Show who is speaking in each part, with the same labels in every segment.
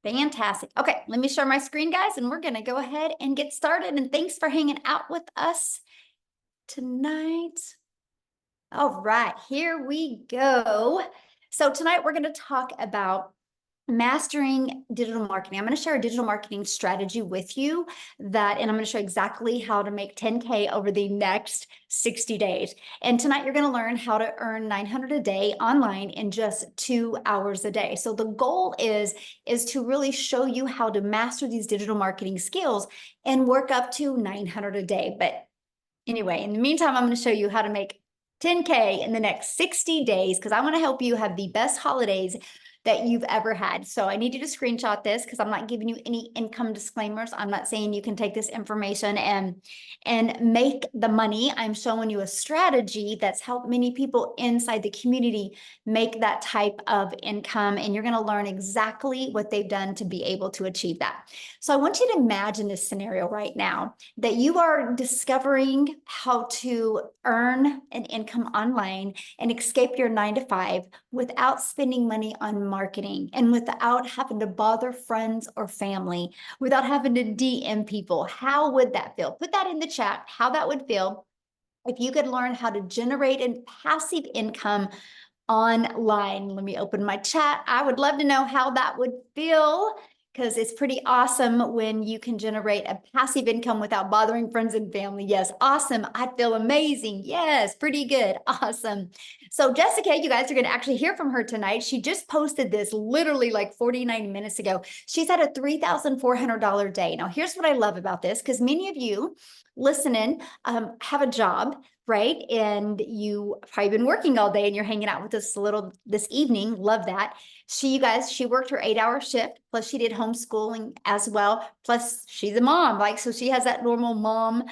Speaker 1: Fantastic. Okay, let me share my screen, guys, and we're going to go ahead and get started. And thanks for hanging out with us tonight. All right, here we go. So tonight we're going to talk about mastering digital marketing. I'm going to share a digital marketing strategy with you and I'm going to show exactly how to make 10K over the next 60 days. And tonight you're going to learn how to earn 900 a day online in just 2 hours a day. So the goal is to really show you how to master these digital marketing skills and work up to 900 a day. But anyway, in the meantime, I'm going to show you how to make 10K in the next 60 days because I want to help you have the best holidays that you've ever had. So I need you to screenshot this because I'm not giving you any income disclaimers. I'm not saying you can take this information and make the money. I'm showing you a strategy that's helped many people inside the community make that type of income. And you're going to learn exactly what they've done to be able to achieve that. So I want you to imagine this scenario right now that you are discovering how to earn an income online and escape your 9 to 5 without spending money on marketing and without having to bother friends or family, without having to DM people. How would that feel? Put that in the chat, how that would feel if you could learn how to generate a passive income online. Let me open my chat. I would love to know how that would feel because it's pretty awesome when you can generate a passive income without bothering friends and family. Yes, awesome. I feel amazing. Yes, pretty good. Awesome. So Jessica, you guys are going to actually hear from her tonight. She just posted this literally like 49 minutes ago. She's at a $3,400 day. Now, here's what I love about this, because many of you listening have a job, right? And you probably been working all day and you're hanging out with us this evening. Love that. She worked her 8-hour shift, plus she did homeschooling as well. Plus she's a mom, so she has that normal mom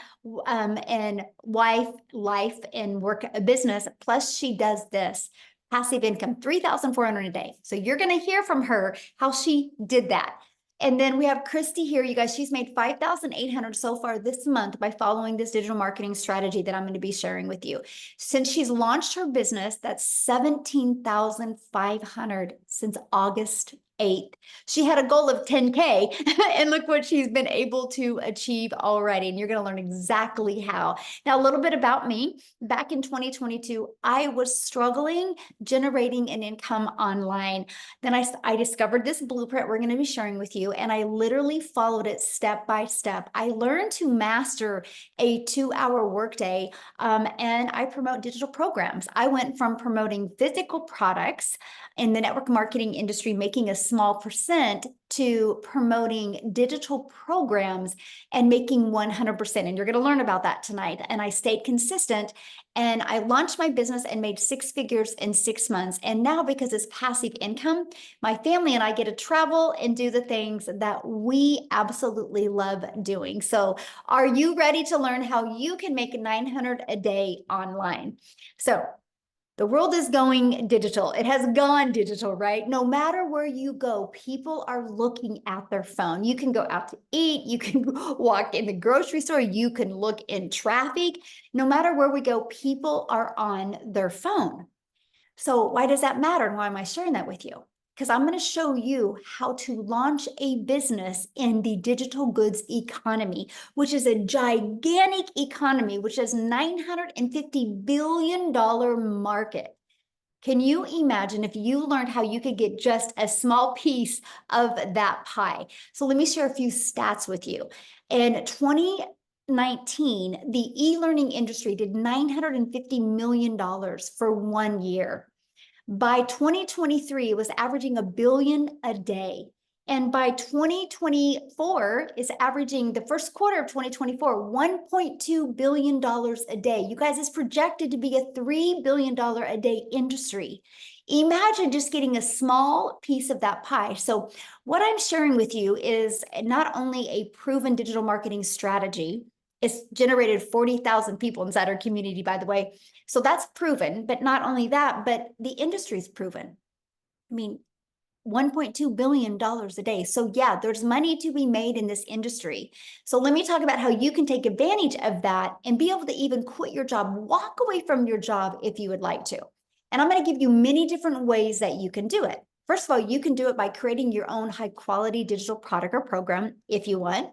Speaker 1: and wife life and work a business. Plus she does this passive income, 3,400 a day. So you're going to hear from her how she did that. And then we have Christy here, you guys. She's made 5,800 so far this month by following this digital marketing strategy that I'm going to be sharing with you. Since she's launched her business, that's 17,500 since August 8th. She had a goal of 10K and look what she's been able to achieve already. And you're going to learn exactly how. Now, a little bit about me. Back in 2022, I was struggling generating an income online. Then I discovered this blueprint we're going to be sharing with you, and I literally followed it step by step. I learned to master a 2-hour workday, and I promote digital programs. I went from promoting physical products in the network marketing industry, making a small percent, to promoting digital programs and making 100%. And you're going to learn about that tonight. And I stayed consistent and I launched my business and made 6 figures in 6 months. And now, because it's passive income, my family and I get to travel and do the things that we absolutely love doing. So are you ready to learn how you can make 900 a day online? So the world is going digital. It has gone digital, right? No matter where you go, people are looking at their phone. You can go out to eat. You can walk in the grocery store. You can look in traffic. No matter where we go, people are on their phone. So why does that matter? And why am I sharing that with you? Because I'm going to show you how to launch a business in the digital goods economy, which is a gigantic economy, which is $950 billion market. Can you imagine if you learned how you could get just a small piece of that pie? So let me share a few stats with you. In 2019, the e-learning industry did $950 million for 1 year. By 2023, it was averaging $1 billion a day. And by 2024, it's averaging, the first quarter of 2024, $1.2 billion a day. You guys, it's projected to be a $3 billion a day industry. Imagine just getting a small piece of that pie. So what I'm sharing with you is not only a proven digital marketing strategy. It's generated 40,000 people inside our community, by the way. So that's proven, but not only that, but the industry's proven. I mean, $1.2 billion a day. So yeah, there's money to be made in this industry. So let me talk about how you can take advantage of that and be able to even quit your job, walk away from your job if you would like to. And I'm going to give you many different ways that you can do it. First of all, you can do it by creating your own high quality digital product or program if you want.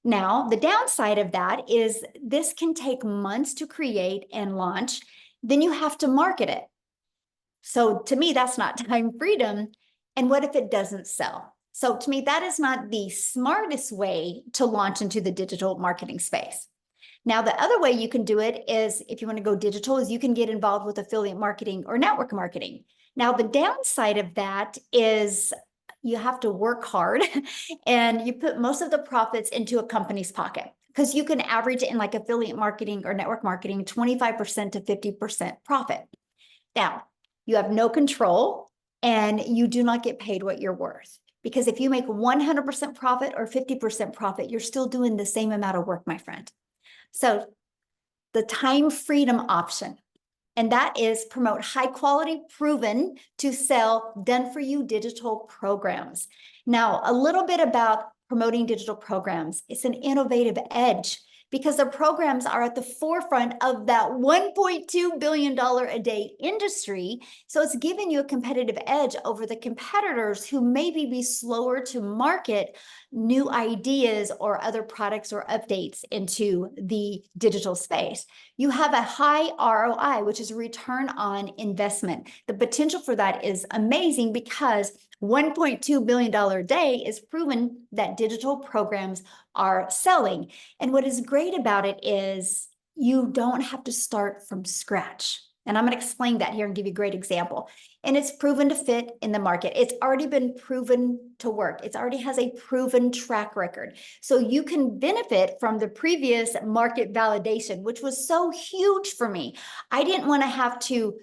Speaker 1: Now, the downside of that is this can take months to create and launch. Then you have to market it. So to me, that's not time freedom. And what if it doesn't sell? So to me, that is not the smartest way to launch into the digital marketing space. Now, the other way you can do it is, if you want to go digital, is you can get involved with affiliate marketing or network marketing. Now, the downside of that is you have to work hard and you put most of the profits into a company's pocket, because you can average in like affiliate marketing or network marketing 25% to 50% profit. Now, you have no control and you do not get paid what you're worth. Because if you make 100% profit or 50% profit, you're still doing the same amount of work, my friend. So the time freedom option, and that is promote high quality, proven to sell, done for you digital programs. Now, a little bit about promoting digital programs. It's an innovative edge because the programs are at the forefront of that $1.2 billion a day industry. So it's giving you a competitive edge over the competitors who maybe be slower to market new ideas or other products or updates into the digital space. You have a high ROI, which is a return on investment. The potential for that is amazing because $1.2 billion a day is proven that digital programs are selling. And what is great about it is you don't have to start from scratch. And I'm going to explain that here and give you a great example. And it's proven to fit in the market. It's already been proven to work. It already has a proven track record. So you can benefit from the previous market validation, which was so huge for me. I didn't want to have to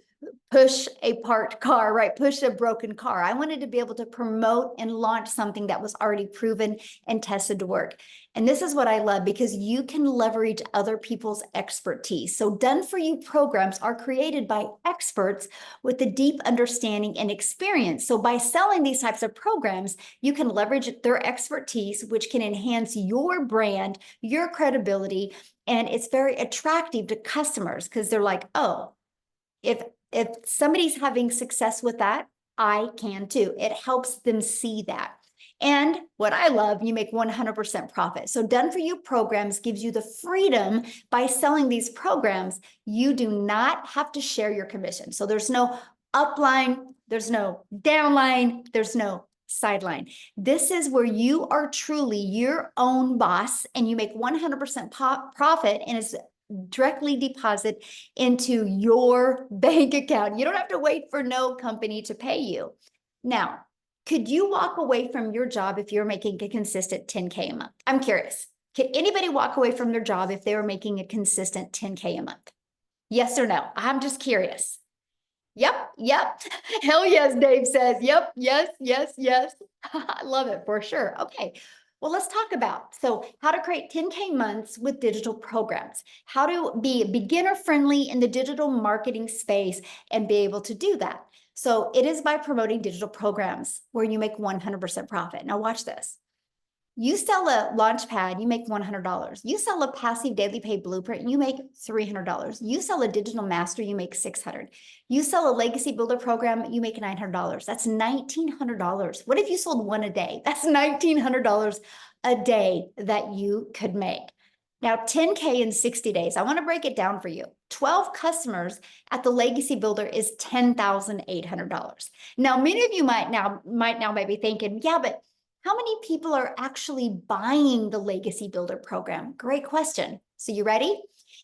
Speaker 1: push a parked car, right? Push a broken car. I wanted to be able to promote and launch something that was already proven and tested to work. And this is what I love, because you can leverage other people's expertise. So done for you programs are created by experts with a deep understanding and experience. So by selling these types of programs, you can leverage their expertise, which can enhance your brand, your credibility, and it's very attractive to customers because they're like, oh, if somebody's having success with that, I can too. It helps them see that. And what I love, you make 100% profit. So done for you programs gives you the freedom by selling these programs. You do not have to share your commission. So there's no upline, there's no downline, there's no sideline. This is where you are truly your own boss and you make 100% profit, and it's directly deposit into your bank account. You don't have to wait for no company to pay you. Now, could you walk away from your job if you're making a consistent 10K a month? I'm curious. Could anybody walk away from their job if they were making a consistent 10K a month? Yes or no? I'm just curious. Yep. Hell yes, Dave says. Yep, yes. I love it for sure. Okay. Well, let's talk about how to create 10K months with digital programs, how to be beginner friendly in the digital marketing space and be able to do that. So it is by promoting digital programs where you make 100% profit. Now watch this. You sell a launch pad, you make $100. You sell a passive daily pay blueprint, you make $300. You sell a digital master, you make $600. You sell a legacy builder program, you make $900. That's $1,900. What if you sold one a day? That's $1,900 a day that you could make. Now, 10K in 60 days. I want to break it down for you. 12 customers at the legacy builder is $10,800. Now, many of you might now be thinking, yeah, but how many people are actually buying the Legacy Builder program? Great question. So you ready?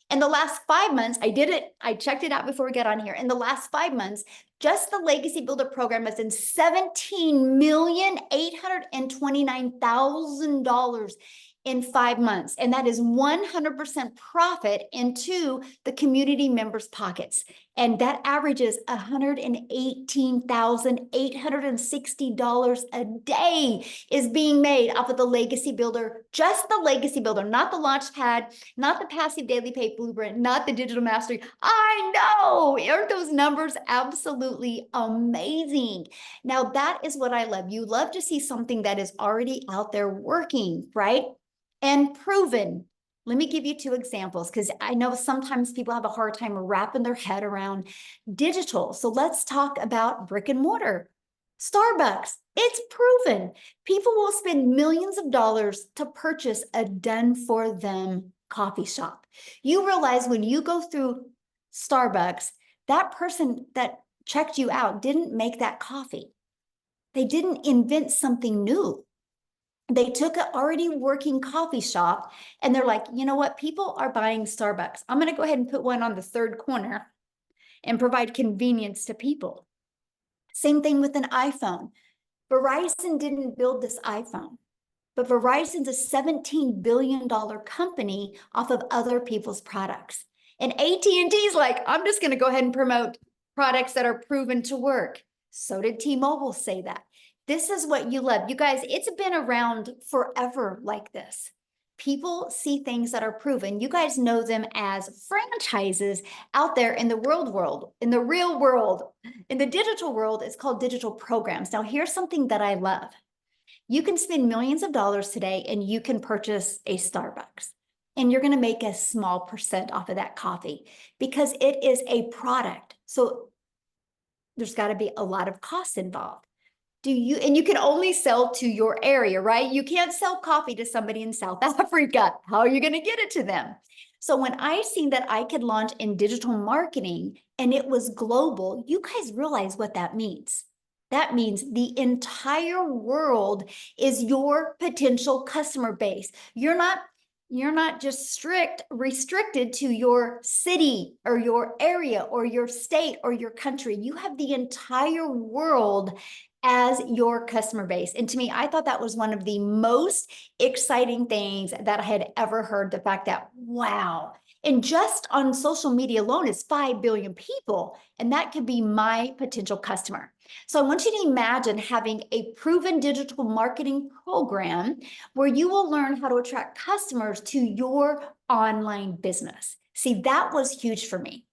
Speaker 1: In the last 5 months, I did it. I checked it out before we get on here. In the last 5 months, just the Legacy Builder program has been $17,829,000 in 5 months. And that is 100% profit into the community members' pockets. And that averages $118,860 a day is being made off of the Legacy Builder, just the Legacy Builder, not the Launchpad, not the Passive Daily Pay Blueprint, not the Digital Mastery. I know, aren't those numbers absolutely amazing? Now, that is what I love. You love to see something that is already out there working, right? And proven. Let me give you 2 examples because I know sometimes people have a hard time wrapping their head around digital. So let's talk about brick and mortar. Starbucks, it's proven. People will spend millions of dollars to purchase a done for them coffee shop. You realize when you go through Starbucks, that person that checked you out didn't make that coffee. They didn't invent something new. They took an already working coffee shop and they're like, you know what? People are buying Starbucks. I'm going to go ahead and put one on the third corner and provide convenience to people. Same thing with an iPhone. Verizon didn't build this iPhone, but Verizon's a $17 billion company off of other people's products. And AT&T's like, I'm just going to go ahead and promote products that are proven to work. So did T-Mobile say that. This is what you love. You guys, it's been around forever like this. People see things that are proven. You guys know them as franchises out there in the world, in the real world. In the digital world, it's called digital programs. Now, here's something that I love. You can spend millions of dollars today and you can purchase a Starbucks. And you're going to make a small percent off of that coffee because it is a product. So there's got to be a lot of costs involved. And you can only sell to your area, right? You can't sell coffee to somebody in South Africa. How are you going to get it to them? So when I seen that I could launch in digital marketing and it was global, you guys realize what that means. That means the entire world is your potential customer base. You're not just restricted to your city or your area or your state or your country. You have the entire world as your customer base. And to me, I thought that was one of the most exciting things that I had ever heard. The fact that, wow, and just on social media alone is 5 billion people, and that could be my potential customer. So I want you to imagine having a proven digital marketing program where you will learn how to attract customers to your online business. See, that was huge for me,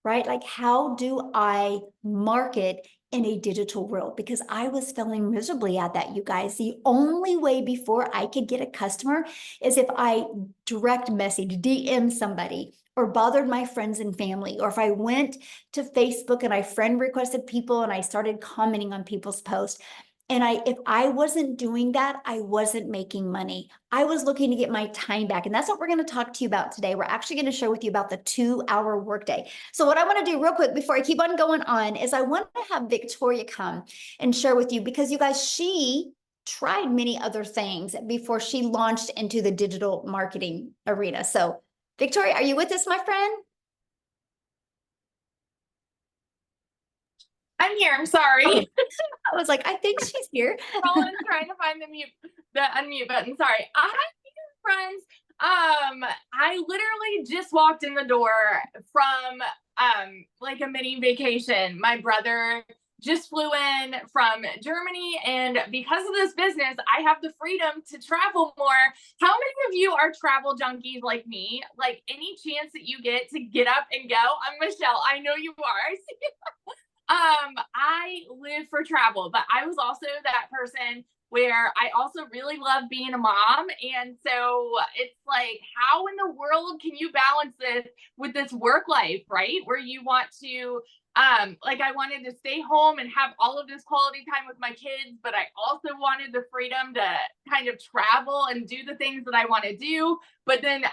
Speaker 1: right? Like, how do I market in a digital world? Because I was failing miserably at that, you guys. The only way before I could get a customer is if I direct message, DM somebody, or bothered my friends and family, or if I went to Facebook and I friend requested people and I started commenting on people's posts. And if I wasn't doing that, I wasn't making money. I was looking to get my time back. And that's what we're going to talk to you about today. We're actually going to share with you about the 2-hour workday. So what I want to do real quick before I keep on going on is I want to have Victoria come and share with you, because you guys, she tried many other things before she launched into the digital marketing arena. So Victoria, are you with us, my friend?
Speaker 2: I'm here. I'm sorry.
Speaker 1: Okay. I was like, I think she's here.
Speaker 2: Roland's trying to find the unmute button. Sorry. I have friends. I literally just walked in the door from like a mini vacation. My brother just flew in from Germany, and because of this business, I have the freedom to travel more. How many of you are travel junkies like me? Like, any chance that you get to get up and go? I'm Michelle. I know you are. I live for travel, but I was also that person where I also really love being a mom. And so it's like, how in the world can you balance this with this work life, right? Where you want to, like, I wanted to stay home and have all of this quality time with my kids, but I also wanted the freedom to kind of travel and do the things that I want to do, but then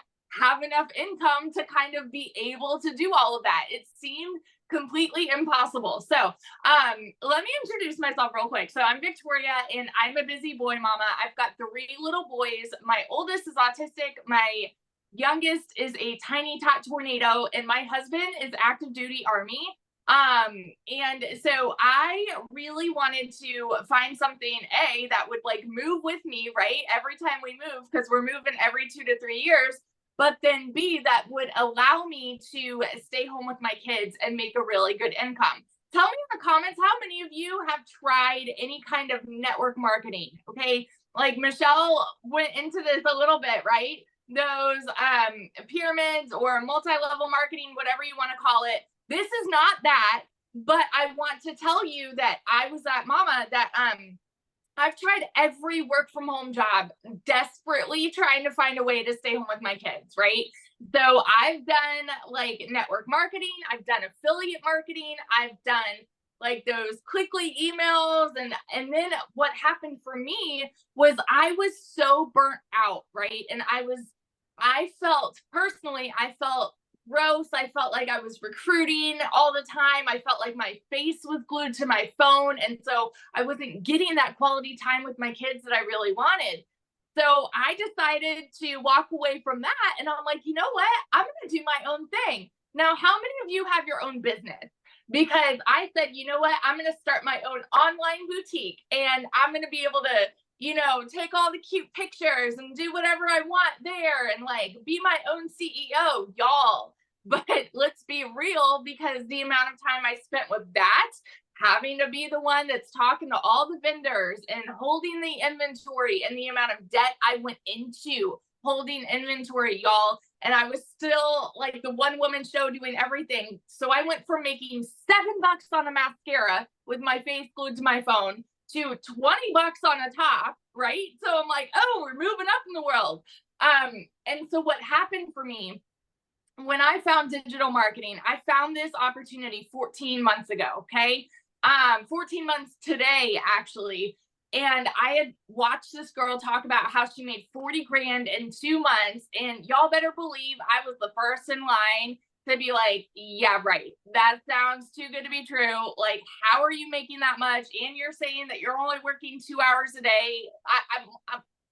Speaker 2: have enough income to kind of be able to do all of that. It seemed completely impossible. So let me introduce myself real quick. So I'm Victoria, and I'm a busy boy mama. I've got 3 little boys. My oldest is autistic. My youngest is a tiny tot tornado, and my husband is active duty Army. And so I really wanted to find something that would like move with me, right? Every time we move, because we're moving every 2 to 3 years. But then B, that would allow me to stay home with my kids and make a really good income. Tell me in the comments, how many of you have tried any kind of network marketing? Okay. Like Michele went into this a little bit, right? Those pyramids or multi-level marketing, whatever you want to call it. This is not that, but I want to tell you that I was that mama that I've tried every work from home job, desperately trying to find a way to stay home with my kids, right? So I've done like network marketing, I've done affiliate marketing, I've done like those quickly emails. And then what happened for me was I was so burnt out, right? And I felt personally, I felt gross. I felt like I was recruiting all the time. I felt like my face was glued to my phone. And so I wasn't getting that quality time with my kids that I really wanted. So I decided to walk away from that. And I'm like, you know what? I'm going to do my own thing. Now, how many of you have your own business? Because I said, you know what? I'm going to start my own online boutique, and I'm going to be able to, take all the cute pictures and do whatever I want there and like be my own CEO, y'all. But let's be real, because the amount of time I spent with that, having to be the one that's talking to all the vendors and holding the inventory, and the amount of debt I went into holding inventory, y'all. And I was still like the one woman show doing everything. So I went from making $7 on a mascara with my face glued to my phone to $20 on a top, right? So I'm like, oh, we're moving up in the world. And so what happened for me when I found digital marketing, I found this opportunity 14 months ago. Okay. 14 months today, actually. And I had watched this girl talk about how she made 40 grand in 2 months. And y'all better believe I was the first in line to be like, yeah, right. That sounds too good to be true. Like, how are you making that much? And you're saying that you're only working 2 hours a day. I'm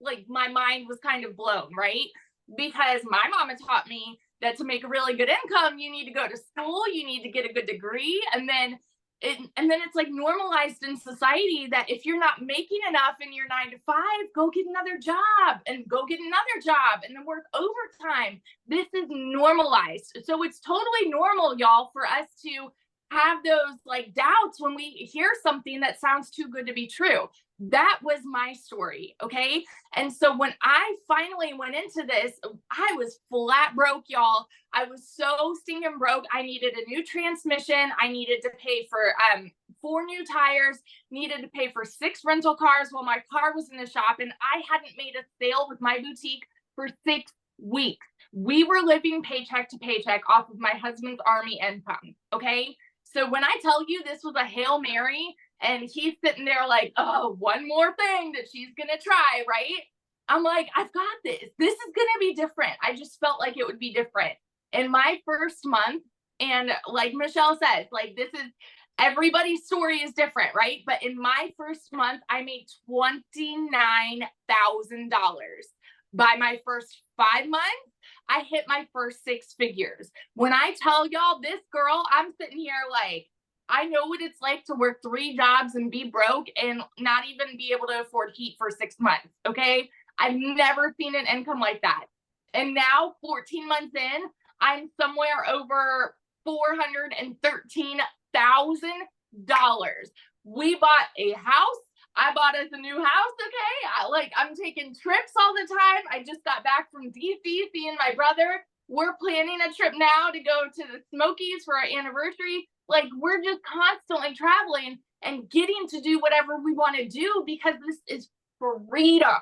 Speaker 2: like, my mind was kind of blown, right? Because my mama taught me that to make a really good income, you need to go to school, you need to get a good degree, and then it's like normalized in society that if you're not making enough in your 9 to 5, go get another job and go get another job and then work overtime. This is normalized. So it's totally normal, y'all, for us to have those like doubts when we hear something that sounds too good to be true. That was my story. Okay. And so when I finally went into this, I was flat broke, y'all. I was so stinking broke. I needed a new transmission. I needed to pay for 4 new tires, needed to pay for 6 rental cars while my car was in the shop. And I hadn't made a sale with my boutique for 6 weeks. We were living paycheck to paycheck off of my husband's Army income. Okay. So when I tell you this was a Hail Mary, and he's sitting there like, oh, one more thing that she's going to try, right? I'm like, I've got this. This is going to be different. I just felt like it would be different. In my first month, and like Michele says, like this is, everybody's story is different, right? But in my first month, I made $29,000. By my first 5 months, I hit my first 6 figures. When I tell y'all, this girl, I'm sitting here like, I know what it's like to work 3 jobs and be broke and not even be able to afford heat for 6 months. Okay. I've never seen an income like that. And now 14 months in, I'm somewhere over $413,000. We bought a house. I bought us a new house. Okay. I'm taking trips all the time. I just got back from DC seeing my brother. We're planning a trip now to go to the Smokies for our anniversary. Like, we're just constantly traveling and getting to do whatever we want to do, because this is freedom,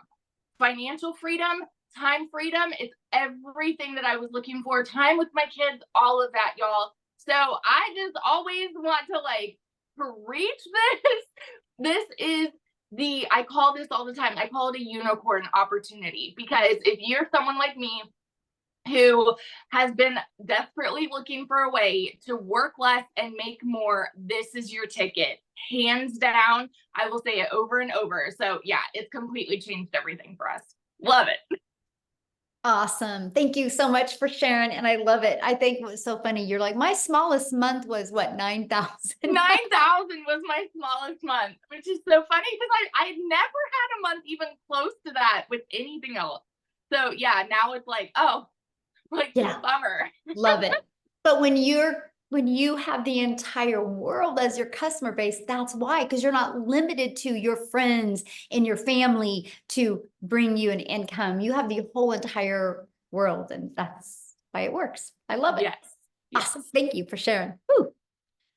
Speaker 2: financial freedom, time freedom. It's everything that I was looking for. Time with my kids, all of that, y'all. So I just always want to like preach this. This is I call this all the time, I call it a unicorn opportunity, because if you're someone like me who has been desperately looking for a way to work less and make more, this is your ticket. Hands down. I will say it over and over. So yeah, it's completely changed everything for us. Love it.
Speaker 1: Awesome. Thank you so much for sharing. And I love it. I think it was so funny. You're like, my smallest month was what, 9,000?
Speaker 2: 9,000 was my smallest month, which is so funny because I never had a month even close to that with anything else. So yeah, now it's like, oh, like,
Speaker 1: yeah,
Speaker 2: bummer.
Speaker 1: Love it. But when you have the entire world as your customer base, that's why, because you're not limited to your friends and your family to bring you an income. You have the whole entire world, and that's why it works. I love it.
Speaker 2: Yes.
Speaker 1: Awesome. Thank you for sharing. Whew.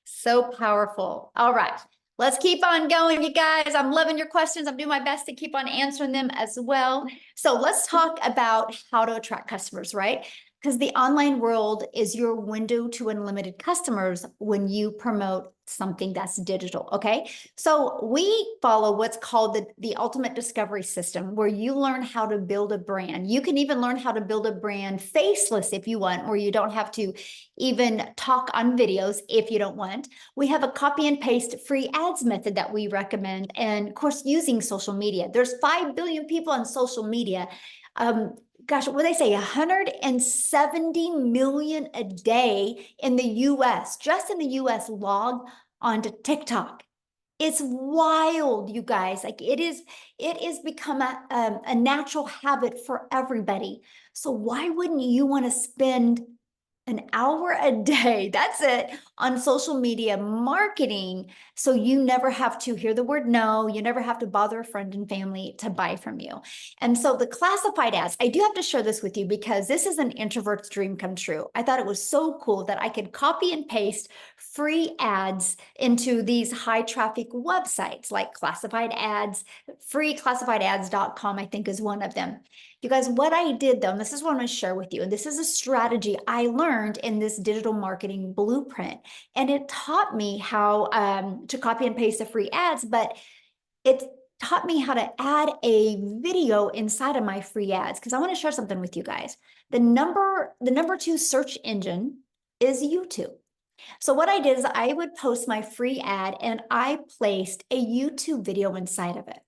Speaker 1: So powerful. All right. Let's keep on going, you guys. I'm loving your questions. I'm doing my best to keep on answering them as well. So let's talk about how to attract customers, right? because the online world is your window to unlimited customers when you promote something that's digital, okay? So we follow what's called the ultimate discovery system, where you learn how to build a brand. You can even learn how to build a brand faceless if you want, or you don't have to even talk on videos if you don't want. We have a copy and paste free ads method that we recommend, and of course, using social media. There's 5 billion people on social media. Gosh, what they say, 170 million a day in the US, just in the US, log onto TikTok. It's wild, you guys. Like it is become a natural habit for everybody. So why wouldn't you want to spend an hour a day, that's it, on social media marketing, so you never have to hear the word no, you never have to bother a friend and family to buy from you. And so the classified ads, I do have to share this with you because this is an introvert's dream come true. I thought it was so cool that I could copy and paste free ads into these high traffic websites like classified ads. Freeclassifiedads.com, I think, is one of them. You guys, what I did though, and this is what I'm going to share with you, and this is a strategy I learned in this digital marketing blueprint, and it taught me how to copy and paste the free ads, but it taught me how to add a video inside of my free ads, because I want to share something with you guys. The number 2 search engine is YouTube. So what I did is I would post my free ad and I placed a YouTube video inside of it.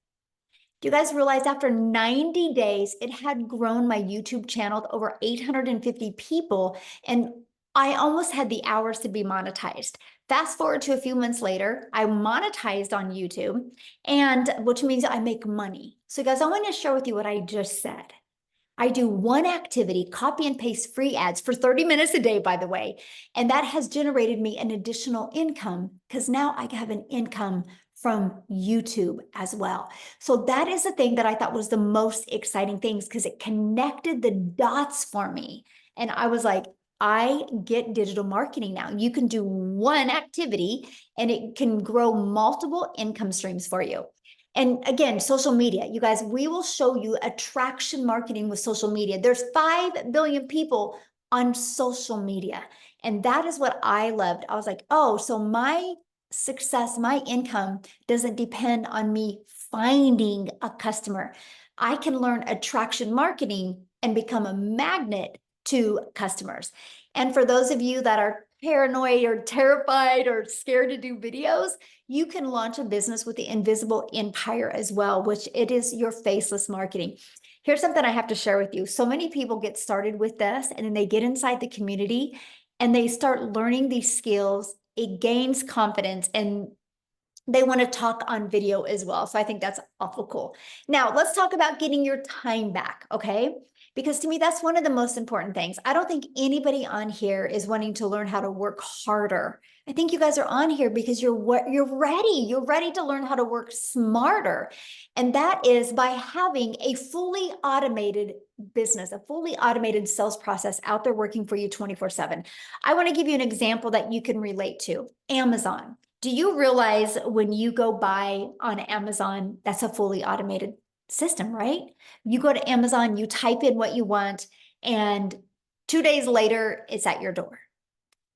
Speaker 1: Do you guys realize after 90 days, it had grown my YouTube channel to over 850 people, and I almost had the hours to be monetized. Fast forward to a few months later, I monetized on YouTube, and which means I make money. So guys, I want to share with you what I just said. I do one activity, copy and paste free ads for 30 minutes a day, by the way. And that has generated me an additional income, because now I have an income from YouTube as well. So that is the thing that I thought was the most exciting things, because it connected the dots for me. And I was like, I get digital marketing now. You can do one activity and it can grow multiple income streams for you. And again, social media, you guys, we will show you attraction marketing with social media. There's 5 billion people on social media. And that is what I loved. I was like, oh, so my success, my income doesn't depend on me finding a customer. I can learn attraction marketing and become a magnet to customers. And for those of you that are paranoid or terrified or scared to do videos, you can launch a business with the invisible empire as well, which it is your faceless marketing. Here's something I have to share with you. So many people get started with this and then they get inside the community and they start learning these skills. It gains confidence and they want to talk on video as well. So I think that's awful cool. Now let's talk about getting your time back, okay? Because to me, that's one of the most important things. I don't think anybody on here is wanting to learn how to work harder. I think you guys are on here because you're ready. You're ready to learn how to work smarter. And that is by having a fully automated business, a fully automated sales process out there working for you 24/7. I want to give you an example that you can relate to. Amazon. Do you realize when you go buy on Amazon, that's a fully automated system, right? You go to Amazon, you type in what you want, and 2 days later, it's at your door.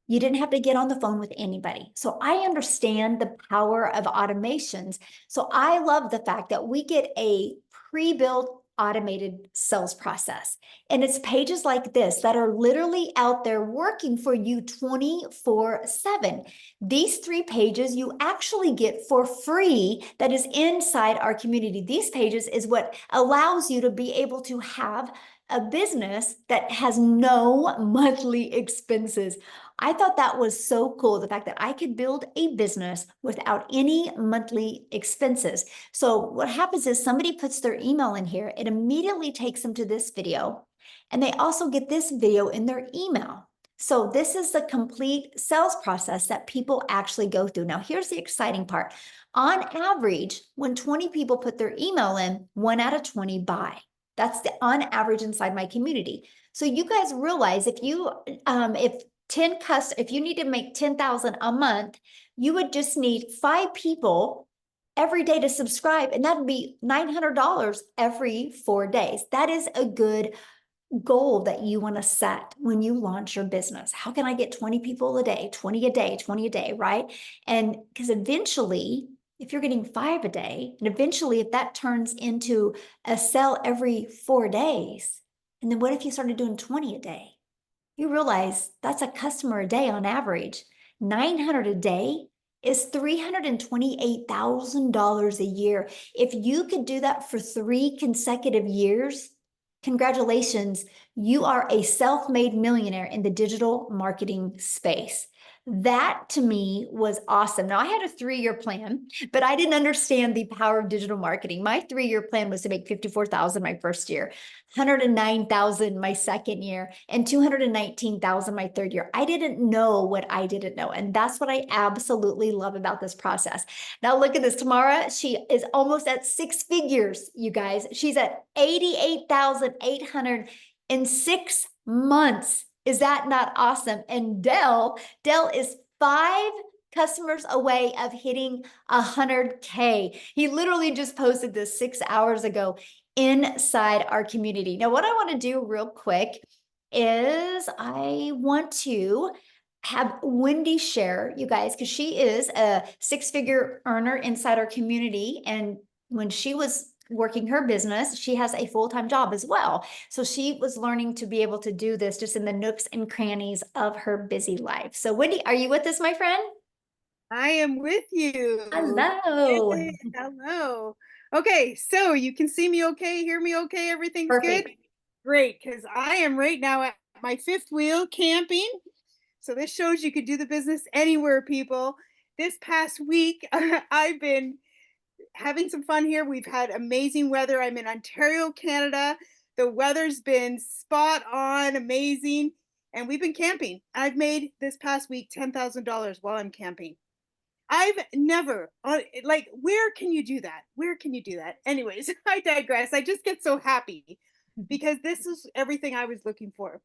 Speaker 1: You didn't have to get on the phone with anybody. So I understand the power of automations. So I love the fact that we get a pre-built automated sales process. And it's pages like this that are literally out there working for you 24/7. These 3 pages you actually get for free that is inside our community. These pages is what allows you to be able to have a business that has no monthly expenses. I thought that was so cool, the fact that I could build a business without any monthly expenses. So what happens is somebody puts their email in here, it immediately takes them to this video, and they also get this video in their email. So this is the complete sales process that people actually go through. Now, here's the exciting part. On average, when 20 people put their email in, 1 out of 20 buy. That's the on average inside my community. So you guys realize if you if you need to make 10,000 a month, you would just need 5 people every day to subscribe, and that would be $900 every 4 days. That is a good goal that you want to set when you launch your business. How can I get 20 people a day, 20 a day, 20 a day, right? And because eventually, if you're getting 5 a day, and eventually if that turns into a sell every 4 days, and then what if you started doing 20 a day? You realize that's a customer a day on average. 900 a day is $328,000 a year. If you could do that for 3 consecutive years, congratulations, you are a self-made millionaire in the digital marketing space. That to me was awesome. Now I had a 3-year plan, but I didn't understand the power of digital marketing. My 3-year plan was to make 54,000 my first year, 109,000 my second year, and 219,000 my third year. I didn't know what I didn't know. And that's what I absolutely love about this process. Now look at this. Tamara, she is almost at 6 figures, you guys. She's at 88,800 in 6 months. Is that not awesome? And Dell is 5 customers away of hitting 100K. He literally just posted this 6 hours ago inside our community. Now, what I want to do real quick is I want to have Wendy share, you guys, because she is a 6-figure earner inside our community. And when she was working her business, she has a full-time job as well. So she was learning to be able to do this just in the nooks and crannies of her busy life. So Wendy, are you with us, my friend?
Speaker 3: I am with you.
Speaker 1: Hello.
Speaker 3: Yay, hello. Okay, so you can see me okay, hear me okay, everything's
Speaker 1: Perfect.
Speaker 3: good? Great, because I am right now at my 5th wheel camping. So this shows you could do the business anywhere, people. This past week, I've been having some fun here. We've had amazing weather. I'm in Ontario, Canada. The weather's been spot on, amazing. And we've been camping. I've made this past week $10,000 while I'm camping. I've never, like, where can you do that? Where can you do that? Anyways, I digress. I just get so happy because this is everything I was looking for.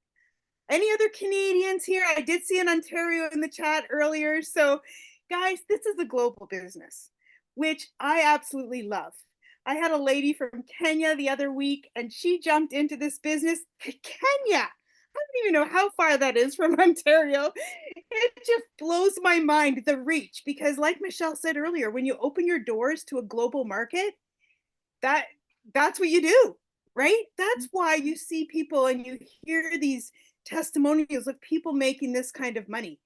Speaker 3: Any other Canadians here? I did see an Ontario in the chat earlier. So, guys, this is a global business, which I absolutely love. I had a lady from Kenya the other week, and she jumped into this business. Kenya! I don't even know how far that is from Ontario. It just blows my mind, the reach, because like Michele said earlier, when you open your doors to a global market, that that's what you do, right? That's why you see people and you hear these testimonials of people making this kind of money,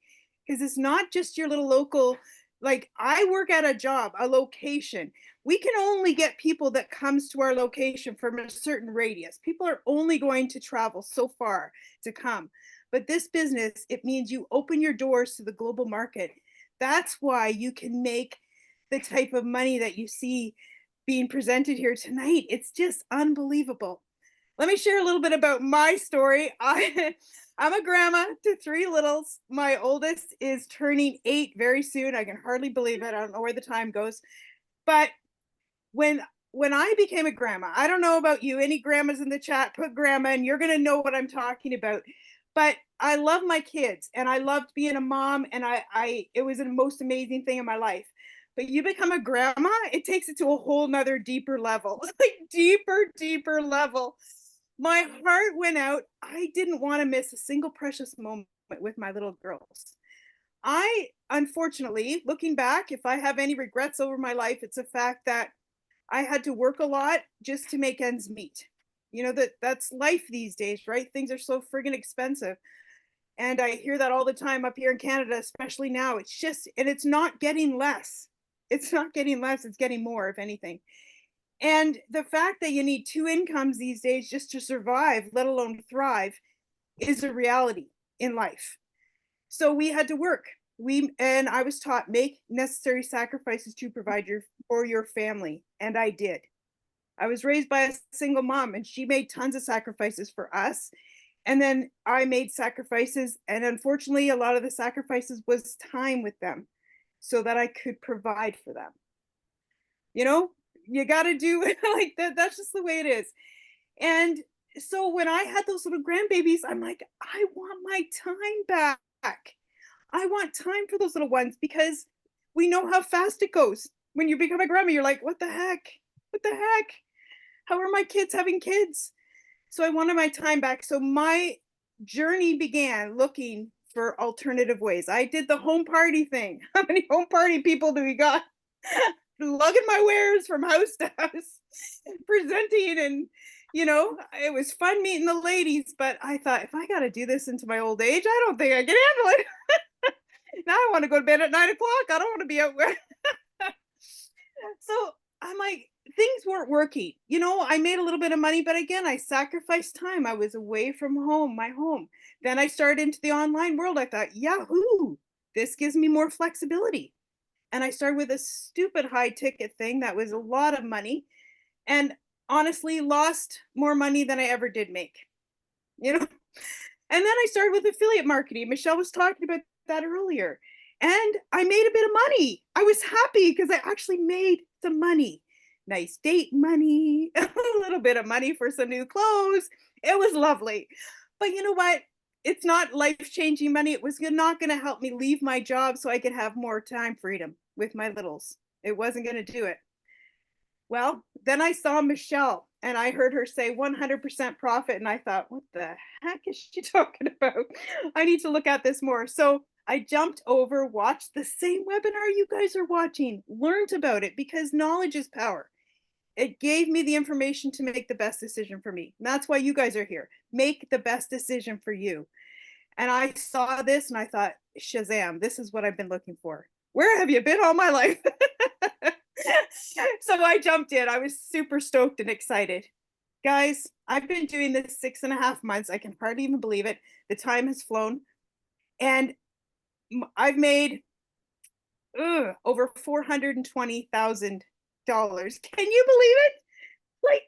Speaker 3: because it's not just your little local. Like, I work at a job, a location. We can only get people that comes to our location from a certain radius. People are only going to travel so far to come. But this business, it means you open your doors to the global market. That's why you can make the type of money that you see being presented here tonight. It's just unbelievable. Let me share a little bit about my story. I'm a grandma to 3 littles. My oldest is turning 8 very soon. I can hardly believe it. I don't know where the time goes. But when when I became a grandma, I don't know about you, any grandmas in the chat, put grandma and you're going to know what I'm talking about. But I love my kids and I loved being a mom, and I it was the most amazing thing in my life. But you become a grandma, it takes it to a whole nother deeper level, like deeper level. My heart went out. I didn't want to miss a single precious moment with my little girls. I, unfortunately, looking back, if I have any regrets over my life, it's the fact that I had to work a lot just to make ends meet. You know, that's life these days, right? Things are so friggin' expensive. And I hear that all the time up here in Canada, especially now. It's just, and it's not getting less. It's not getting less, it's getting more, if anything. And the fact that you need 2 incomes these days just to survive, let alone thrive, is a reality in life. So we had to work. And I was taught, make necessary sacrifices to provide for your family, and I did. I was raised by a single mom, and she made tons of sacrifices for us. And then I made sacrifices, and unfortunately, a lot of the sacrifices was time with them so that I could provide for them. You know, you got to do like that. That's just the way it is. And so when I had those little grandbabies, I'm like, I want my time back. I want time for those little ones, because we know how fast it goes. When you become a grandma, you're like, what the heck? What the heck? How are my kids having kids? So I wanted my time back. So my journey began looking for alternative ways. I did the home party thing. How many home party people do we got? Lugging my wares from house to house, presenting, and it was fun meeting the ladies. But I thought, if I got to do this into my old age, I don't think I can handle it. Now I want to go to bed at 9 o'clock. I don't want to be out where. So I'm like, things weren't working. I made a little bit of money, but again, I sacrificed time. I was away from home, my home. Then I started into the online world. I thought, Yahoo, this gives me more flexibility. And I started with a stupid high ticket thing that was a lot of money, and honestly lost more money than I ever did make. And then I started with affiliate marketing. Michele was talking about that earlier. And I made a bit of money. I was happy because I actually made some money. Nice date money, a little bit of money for some new clothes. It was lovely. But you know what? It's not life-changing money. It was not going to help me leave my job so I could have more time freedom with my littles. It wasn't going to do it. Well, then I saw Michele and I heard her say 100% profit. And I thought, what the heck is she talking about? I need to look at this more. So I jumped over, watched the same webinar you guys are watching, learned about it, because knowledge is power. It gave me the information to make the best decision for me. And that's why you guys are here. Make the best decision for you. And I saw this and I thought, Shazam, this is what I've been looking for. Where have you been all my life? So I jumped in. I was super stoked and excited. Guys, I've been doing this 6.5 months. I can hardly even believe it. The time has flown. And I've made over $420,000. Can you believe it? Like,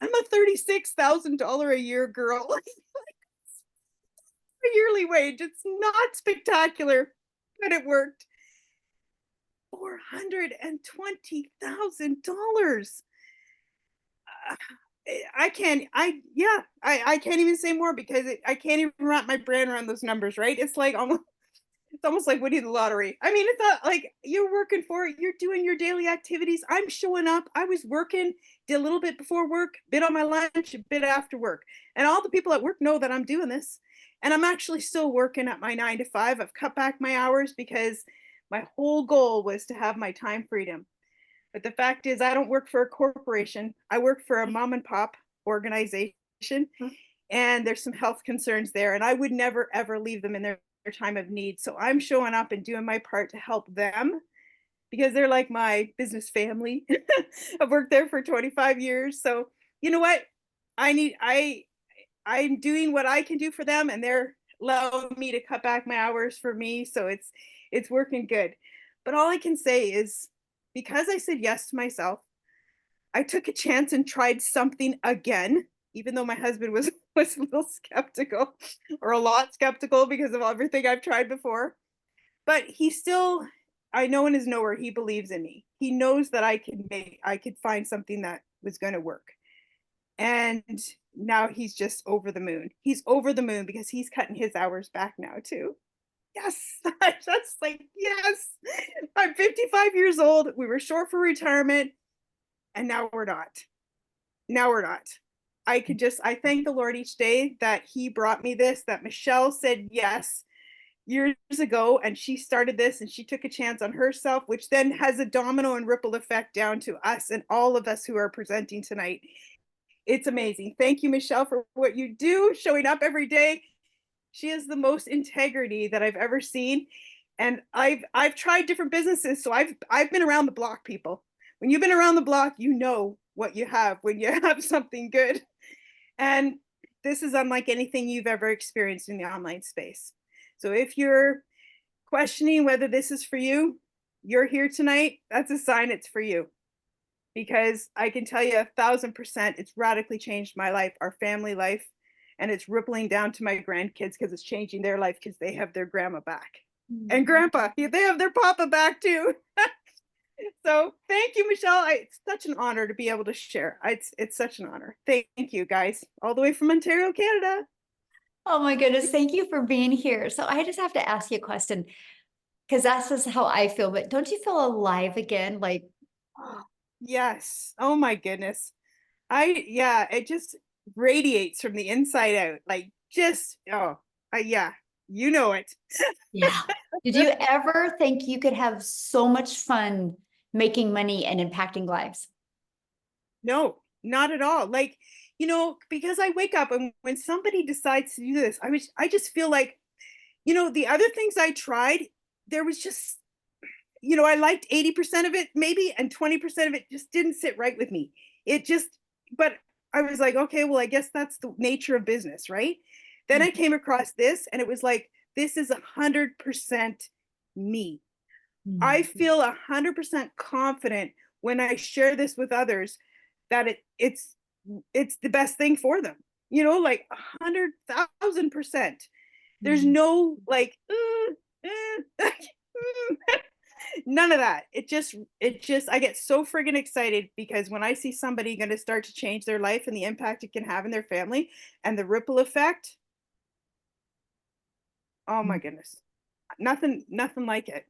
Speaker 3: I'm a $36,000 a year girl. A yearly wage. It's not spectacular, but it worked. $420,000. I can't even say more because I can't even wrap my brain around those numbers, right? It's almost like winning the lottery. I mean, it's not like you're working for it. You're doing your daily activities. I'm showing up. I was working, did a little bit before work, bit on my lunch, a bit after work. And all the people at work know that I'm doing this. And I'm actually still working at my 9 to 5. I've cut back my hours because my whole goal was to have my time freedom. But the fact is, I don't work for a corporation. I work for a mom and pop organization. And there's some health concerns there. And I would never, ever leave them in their time of need. So I'm showing up and doing my part to help them because they're like my business family. I've worked there for 25 years. So you know what? I'm doing what I can do for them, and they're allowing me to cut back my hours for me. So it's working good. But all I can say is, because I said yes to myself, I took a chance and tried something again, even though my husband was a little skeptical, or a lot skeptical because of everything I've tried before. But he still, I know in his knower, he believes in me. He knows that I could find something that was going to work. And now he's just over the moon. He's over the moon because he's cutting his hours back now too. Yes, that's like, yes, I'm 55 years old. We were short for retirement, and now we're not. Now we're not. I thank the Lord each day that he brought me this, that Michele said yes years ago, and she started this and she took a chance on herself, which then has a domino and ripple effect down to us and all of us who are presenting tonight. It's amazing. Thank you, Michele, for what you do, showing up every day. She has the most integrity that I've ever seen. And I've tried different businesses. So I've been around the block, people. When you've been around the block, you know what you have when you have something good. And this is unlike anything you've ever experienced in the online space. So if you're questioning whether this is for you, you're here tonight, that's a sign it's for you. Because I can tell you 1,000%, it's radically changed my life, our family life, and it's rippling down to my grandkids because it's changing their life because they have their grandma back. And grandpa, they have their papa back too. So thank you, Michele. It's such an honor to be able to share. It's such an honor. Thank you, guys, all the way from Ontario, Canada.
Speaker 1: Oh my goodness, thank you for being here. So I just have to ask you a question, because that's just how I feel. But don't you feel alive again? Like,
Speaker 3: Yes. Oh my goodness. It just, radiates from the inside out. Like just, oh, yeah, you know it.
Speaker 1: Yeah. Did you ever think you could have so much fun making money and impacting lives?
Speaker 3: No, not at all. Like, because I wake up and when somebody decides to do this, I just feel like, the other things I tried, there was just, I liked 80% of it maybe, and 20% of it just didn't sit right with me. It just, but I was like, okay, well, I guess that's the nature of business, right? Then I came across this and it was like, this is 100% me. I
Speaker 1: Mhm.
Speaker 3: feel 100% confident when I share this with others that it's the best thing for them. Like 100,000%. There's
Speaker 1: Mhm.
Speaker 3: no like, none of that. It just, I get so friggin' excited because when I see somebody going to start to change their life and the impact it can have in their family and the ripple effect, oh my goodness, nothing like it.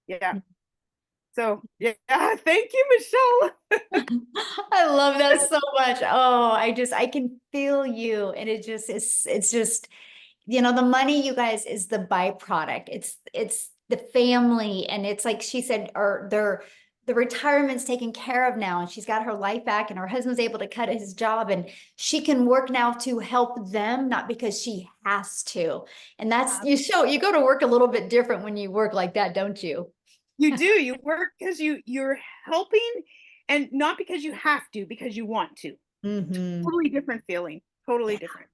Speaker 3: Yeah. So yeah, thank you, Michelle.
Speaker 1: I love that so much. Oh, I can feel you. And it's just, the money, you guys, is the byproduct. It's the family. And it's like she said, or the retirement's taken care of now, and she's got her life back, and her husband's able to cut his job, and she can work now to help them, not because she has to. And that's, you go to work a little bit different when you work like that, don't you?
Speaker 3: You do. You work because you're helping, and not because you have to, because you want to.
Speaker 1: Mm-hmm.
Speaker 3: Totally different feeling. Totally different.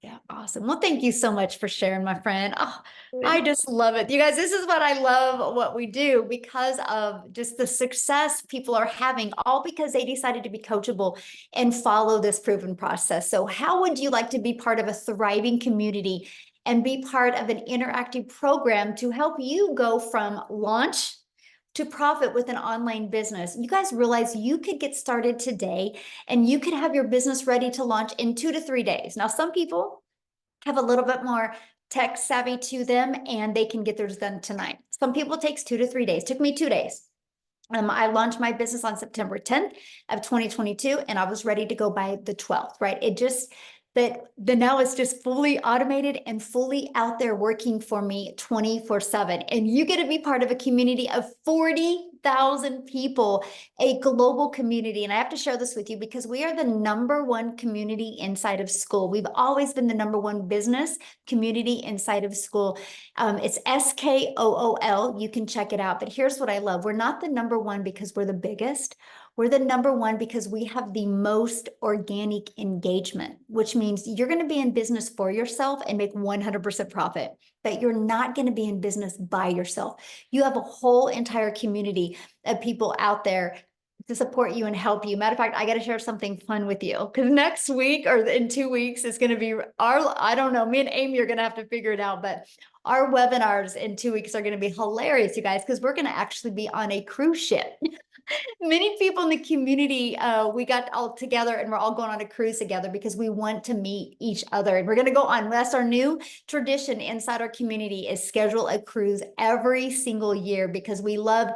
Speaker 1: Yeah, awesome. Well, thank you so much for sharing, my friend. Oh, I just love it. You guys, this is what I love what we do, because of just the success people are having, all because they decided to be coachable and follow this proven process. So how would you like to be part of a thriving community and be part of an interactive program to help you go from launch to profit with an online business? You guys realize you could get started today and you could have your business ready to launch in 2 to 3 days. Now, some people have a little bit more tech savvy to them and they can get theirs done tonight. Some people it takes 2 to 3 days. It took me 2 days. I launched my business on September 10th of 2022, and I was ready to go by the 12th, right? It just, that the now it's just fully automated and fully out there working for me 24/7. And you get to be part of a community of 40,000 people, a global community. And I have to share this with you because we are the #1 community inside of school. We've always been the #1 business community inside of school. It's SKOOL. You can check it out. But here's what I love. We're not the #1 because we're the biggest. We're the #1 because we have the most organic engagement, which means you're going to be in business for yourself and make 100% profit, but you're not going to be in business by yourself. You have a whole entire community of people out there to support you and help you. Matter of fact, I got to share something fun with you, because next week or in 2 weeks is going to be I don't know, me and Amy are going to have to figure it out, but our webinars in 2 weeks are going to be hilarious, you guys, because we're going to actually be on a cruise ship. Many people in the community, we got all together and we're all going on a cruise together because we want to meet each other. And we're going to go on. That's our new tradition inside our community, is schedule a cruise every single year, because we love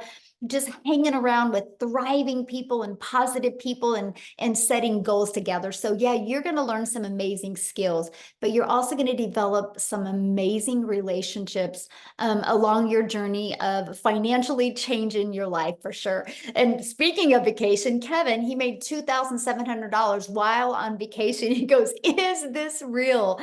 Speaker 1: just hanging around with thriving people and positive people and setting goals together. So yeah, you're going to learn some amazing skills, but you're also going to develop some amazing relationships along your journey of financially changing your life, for sure. And speaking of vacation, Kevin, he made $2,700 while on vacation. He goes, "Is this real?"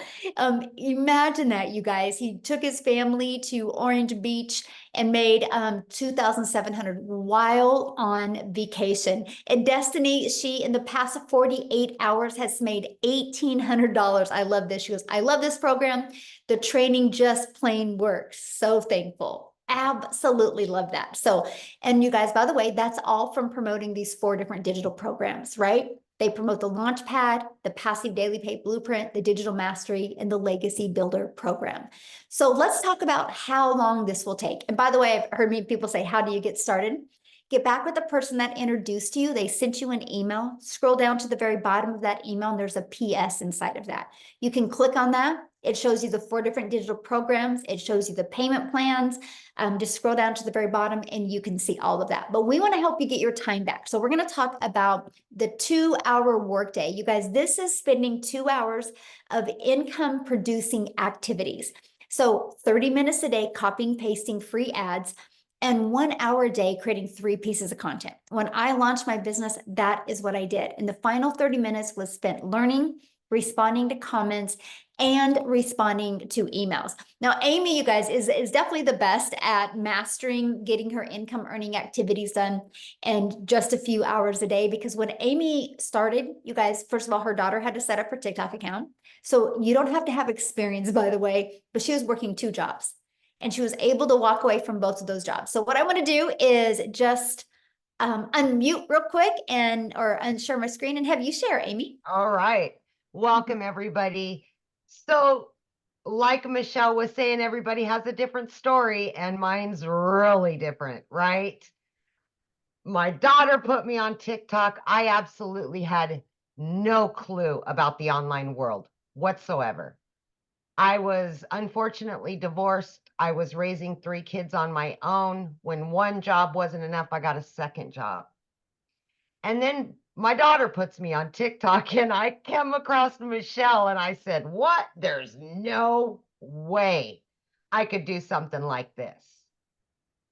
Speaker 1: Imagine that, you guys. He took his family to Orange Beach and made 2,700 while on vacation. And Destiny, she in the past 48 hours has made $1,800. I love this. She goes, "I love this program. The training just plain works." So thankful. Absolutely love that. So, and you guys, by the way, that's all from promoting these 4 different digital programs, right? They promote the Launchpad, the Passive Daily Pay Blueprint, the Digital Mastery, and the Legacy Builder program. So let's talk about how long this will take. And by the way, I've heard many people say, "How do you get started?" Get back with the person that introduced you. They sent you an email. Scroll down to the very bottom of that email, and there's a PS inside of that. You can click on that. It shows you the 4 different digital programs. It shows you the payment plans. Just scroll down to the very bottom and you can see all of that. But we want to help you get your time back. So we're going to talk about the 2-hour workday. You guys, this is spending 2 hours of income producing activities. So 30 minutes a day, copying, pasting free ads, and 1 hour a day creating 3 pieces of content. When I launched my business, that is what I did. And the final 30 minutes was spent learning, responding to comments, and responding to emails. Now, Amy, you guys, is definitely the best at mastering getting her income earning activities done in just a few hours a day. Because when Amy started, you guys, first of all, her daughter had to set up her TikTok account. So you don't have to have experience, by the way, but she was working 2 jobs. And she was able to walk away from both of those jobs. So what I want to do is just unmute real quick or unshare my screen and have you share, Amy.
Speaker 4: All right. Welcome, everybody. So like Michele was saying, everybody has a different story and mine's really different, right? My daughter put me on TikTok. I absolutely had no clue about the online world whatsoever. I was unfortunately divorced. I was raising 3 kids on my own. When one job wasn't enough, I got a second job. And then my daughter puts me on TikTok and I came across Michele and I said, what? There's no way I could do something like this.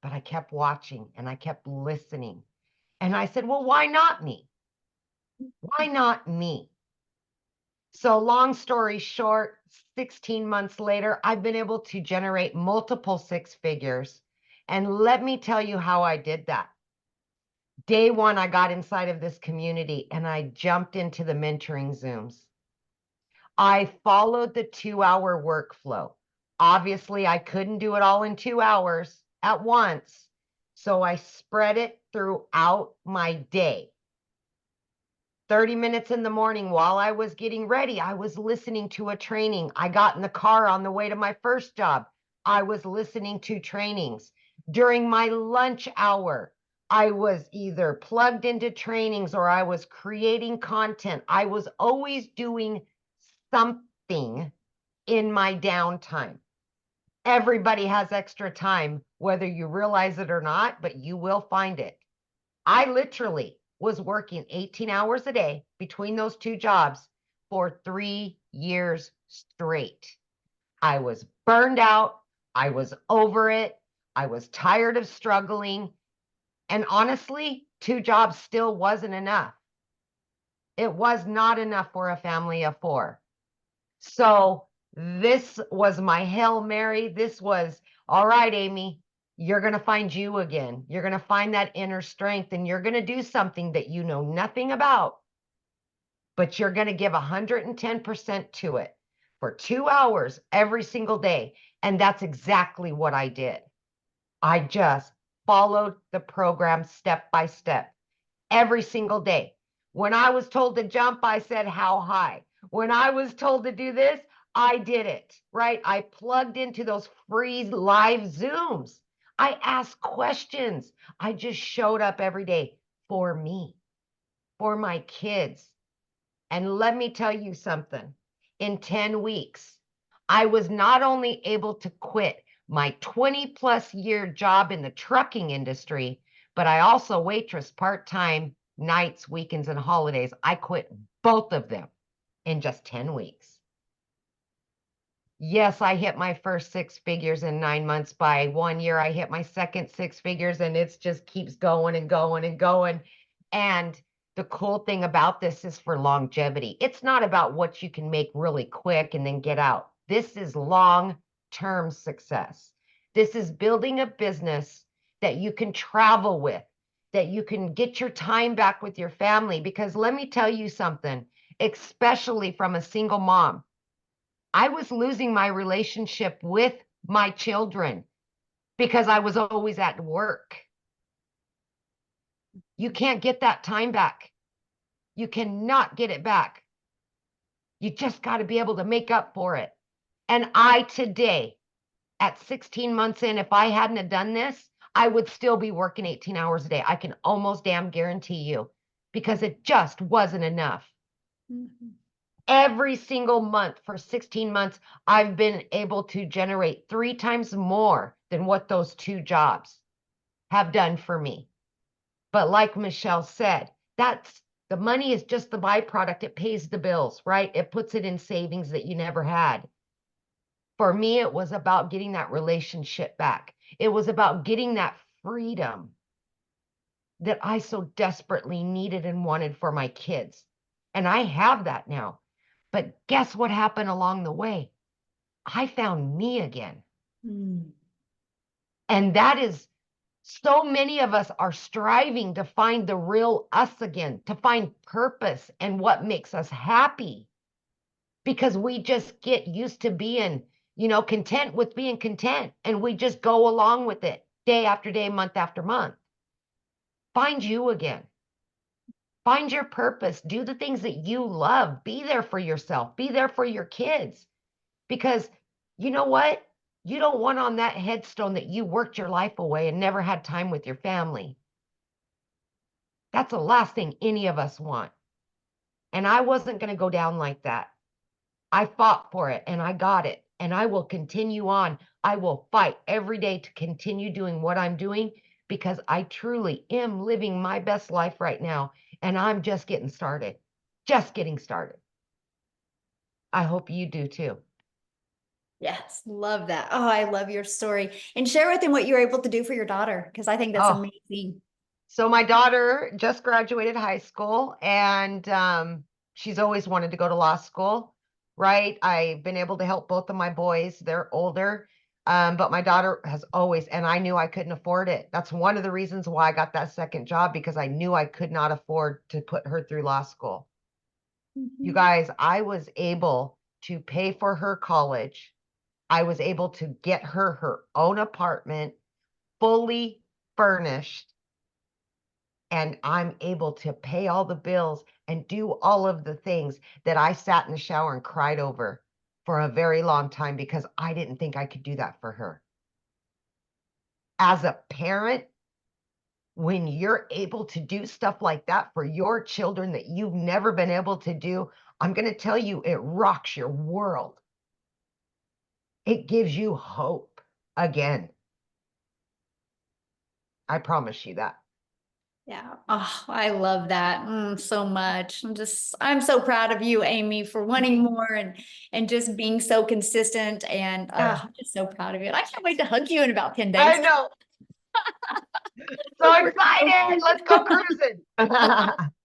Speaker 4: But I kept watching and I kept listening. And I said, well, why not me? Why not me? So long story short, 16 months later, I've been able to generate multiple 6 figures. And let me tell you how I did that. Day 1, I got inside of this community and I jumped into the mentoring Zooms. I followed the 2-hour workflow. Obviously, I couldn't do it all in 2 hours at once. So I spread it throughout my day. 30 minutes in the morning while I was getting ready, I was listening to a training. I got in the car on the way to my first job. I was listening to trainings. During my lunch hour, I was either plugged into trainings or I was creating content. I was always doing something in my downtime. Everybody has extra time, whether you realize it or not, but you will find it. I literally was working 18 hours a day between those 2 jobs for 3 years straight. I was burned out. I was over it. I was tired of struggling. And honestly, 2 jobs still wasn't enough. It was not enough for a family of 4. So this was my Hail Mary. This was, all right, Amy, you're going to find you again. You're going to find that inner strength and you're going to do something that you know nothing about, but you're going to give 110% to it for 2 hours every single day. And that's exactly what I did. I just followed the program step by step every single day. When I was told to jump, I said, how high? When I was told to do this, I did it, right? I plugged into those free live Zooms. I asked questions. I just showed up every day for me, for my kids. And let me tell you something. In 10 weeks, I was not only able to quit my 20+ year job in the trucking industry, but I also waitress part-time nights, weekends, and holidays. I quit both of them in just 10 weeks. Yes, I hit my first 6 figures in 9 months. By 1 year, I hit my second 6 figures, and it just keeps going and going and going. And the cool thing about this is for longevity. It's not about what you can make really quick and then get out. This is long-term success. This is building a business that you can travel with, that you can get your time back with your family. Because let me tell you something, especially from a single mom, I was losing my relationship with my children because I was always at work. You can't get that time back. You cannot get it back. You just got to be able to make up for it. And I today, at 16 months in, if I hadn't have done this, I would still be working 18 hours a day. I can almost damn guarantee you, because it just wasn't enough.
Speaker 1: Mhm.
Speaker 4: Every single month for 16 months, I've been able to generate 3 times more than what those 2 jobs have done for me. But like Michele said, the money is just the byproduct. It pays the bills, right? It puts it in savings that you never had. For me, it was about getting that relationship back. It was about getting that freedom that I so desperately needed and wanted for my kids. And I have that now. But guess what happened along the way? I found me again.
Speaker 1: Mm.
Speaker 4: And that is, so many of us are striving to find the real us again, to find purpose and what makes us happy. Because we just get used to being, content with being content. And we just go along with it day after day, month after month. Find you again. Find your purpose. Do the things that you love. Be there for yourself. Be there for your kids. Because you know what? You don't want on that headstone that you worked your life away and never had time with your family. That's the last thing any of us want. And I wasn't going to go down like that. I fought for it and I got it. And I will continue on. I will fight every day to continue doing what I'm doing, because I truly am living my best life right now. And I'm just getting started. Just getting started. I hope you do too.
Speaker 1: Yes, love that. Oh, I love your story. And share with them what you were able to do for your daughter, because I think that's
Speaker 4: Oh,
Speaker 1: amazing.
Speaker 4: so my daughter just graduated high school, and she's always wanted to go to law school, right? I've been able to help both of my boys. They're older, but my daughter has always, and I knew I couldn't afford it. That's one of the reasons why I got that second job, because I knew I could not afford to put her through law school. You
Speaker 1: Mhm.
Speaker 4: guys, I was able to pay for her college. I was able to get her own apartment, fully furnished. And I'm able to pay all the bills and do all of the things that I sat in the shower and cried over for a very long time, because I didn't think I could do that for her. As a parent, when you're able to do stuff like that for your children that you've never been able to do, I'm going to tell you, it rocks your world. It gives you hope again. I promise you that.
Speaker 1: Yeah. Oh, I love that so much. I'm so proud of you, Amy, for wanting more and just being so consistent. And I'm just so proud of you. And I can't wait to hug you in about 10 days.
Speaker 4: I know. So excited. Let's go cruising.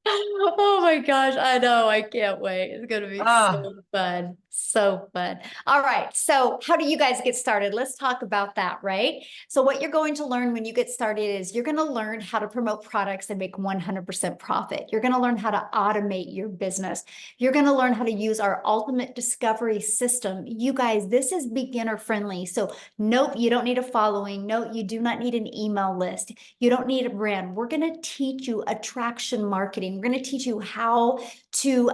Speaker 1: Oh my gosh, I know. I can't wait. It's going to be
Speaker 4: Oh,
Speaker 1: so fun. So fun. All right. So, how do you guys get started? Let's talk about that, right? So, what you're going to learn when you get started is you're going to learn how to promote products and make 100% profit. You're going to learn how to automate your business. You're going to learn how to use our ultimate discovery system. You guys, this is beginner friendly. So, nope, you don't need a following. No, you do not need an email list. You don't need a brand. We're going to teach you attraction marketing. We're going to teach you how to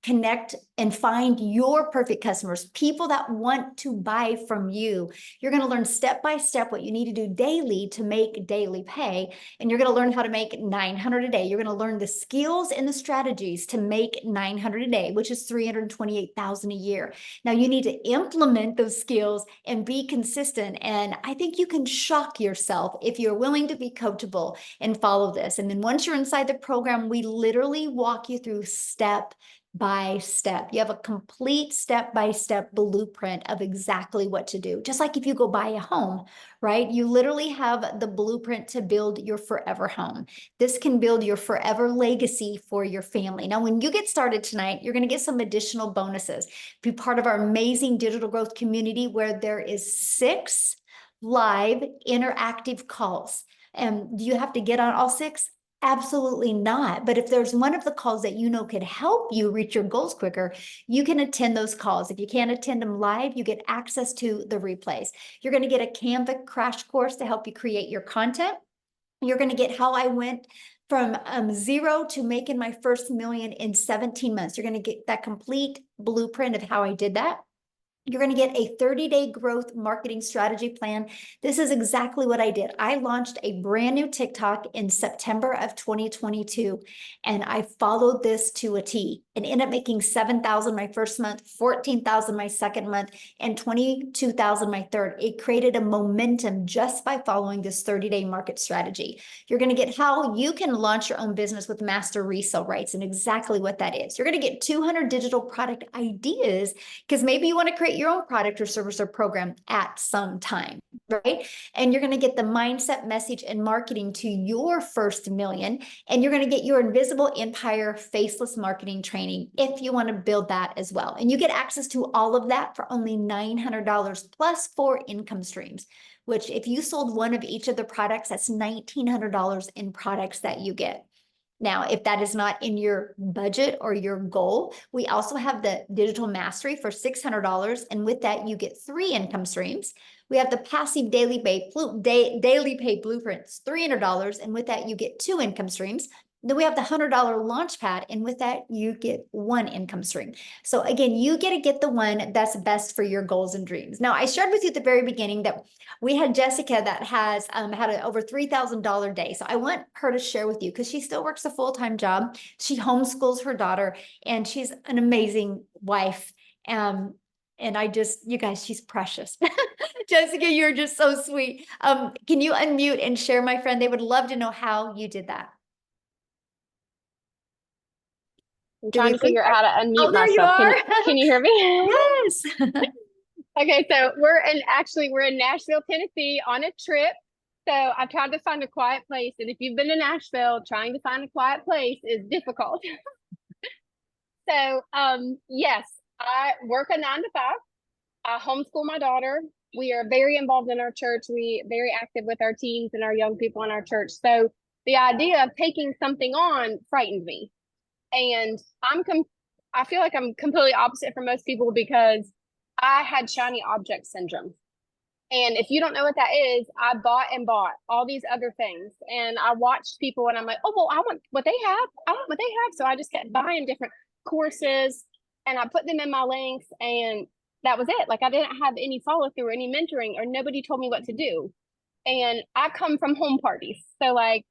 Speaker 1: connect and find your perfect customers, people that want to buy from you. You're going to learn step by step what you need to do daily to make daily pay. And you're going to learn how to make 900 a day. You're going to learn the skills and the strategies to make 900 a day, which is 328,000 a year. Now you need to implement those skills and be consistent. And I think you can shock yourself if you're willing to be coachable and follow this. And then once you're inside the program, we literally walk you through step by step. You have a complete step-by-step blueprint of exactly what to do. Just like if you go buy a home, right? You literally have the blueprint to build your forever home. This can build your forever legacy for your family. Now, when you get started tonight, you're going to get some additional bonuses. Be part of our amazing digital growth community where there is 6 live interactive calls. And do you have to get on all 6? Absolutely not. But if there's one of the calls that you know could help you reach your goals quicker, you can attend those calls. If you can't attend them live, you get access to the replays. You're going to get a Canva crash course to help you create your content. You're going to get how I went from 0 to making my first million in 17 months. You're going to get that complete blueprint of how I did that. You're going to get a 30-day growth marketing strategy plan. This is exactly what I did. I launched a brand new TikTok in September of 2022, and I followed this to a T and ended up making 7,000 my first month, 14,000 my second month, and 22,000 my third. It created a momentum just by following this 30-day market strategy. You're going to get how you can launch your own business with master resale rights and exactly what that is. You're going to get 200 digital product ideas because maybe you want to create your own product or service or program at some time, right? And you're going to get the mindset, message, and marketing to your first million. And you're going to get your invisible empire faceless marketing training if you want to build that as well. And you get access to all of that for only $900 plus 4 income streams, which if you sold one of each of the products, that's $1,900 in products that you get. Now, if that is not in your budget or your goal, we also have the digital mastery for $600. And with that, you get 3 income streams. We have the passive daily pay blueprints, $300. And with that, you get 2 income streams. Then we have the $100 launch pad. And with that, you get 1 income stream. So again, you get to get the one that's best for your goals and dreams. Now, I shared with you at the very beginning that we had Jessica that has had an over $3,000 day. So I want her to share with you because she still works a full-time job. She homeschools her daughter and she's an amazing wife. And I just, you guys, she's precious. Jessica, you're just so sweet. Can you unmute and share, my friend? They would love to know how you did that.
Speaker 5: I'm trying to figure out how to unmute
Speaker 1: there
Speaker 5: myself.
Speaker 1: you are.
Speaker 5: Can you hear me?
Speaker 1: Yes.
Speaker 5: Okay, so we're in Nashville, Tennessee on a trip. So I tried to find a quiet place. And if you've been to Nashville, trying to find a quiet place is difficult. So yes, I work a 9 to 5. I homeschool my daughter. We are very involved in our church. We very active with our teens and our young people in our church. So the idea of taking something on frightened me. And I feel like I'm completely opposite from most people because I had shiny object syndrome. And if you don't know what that is, I bought all these other things. And I watched people and I'm like, oh, well, I want what they have. I want what they have. So I just kept buying different courses and I put them in my links and that was it. Like I didn't have any follow through or any mentoring or nobody told me what to do. And I come from home parties. So like,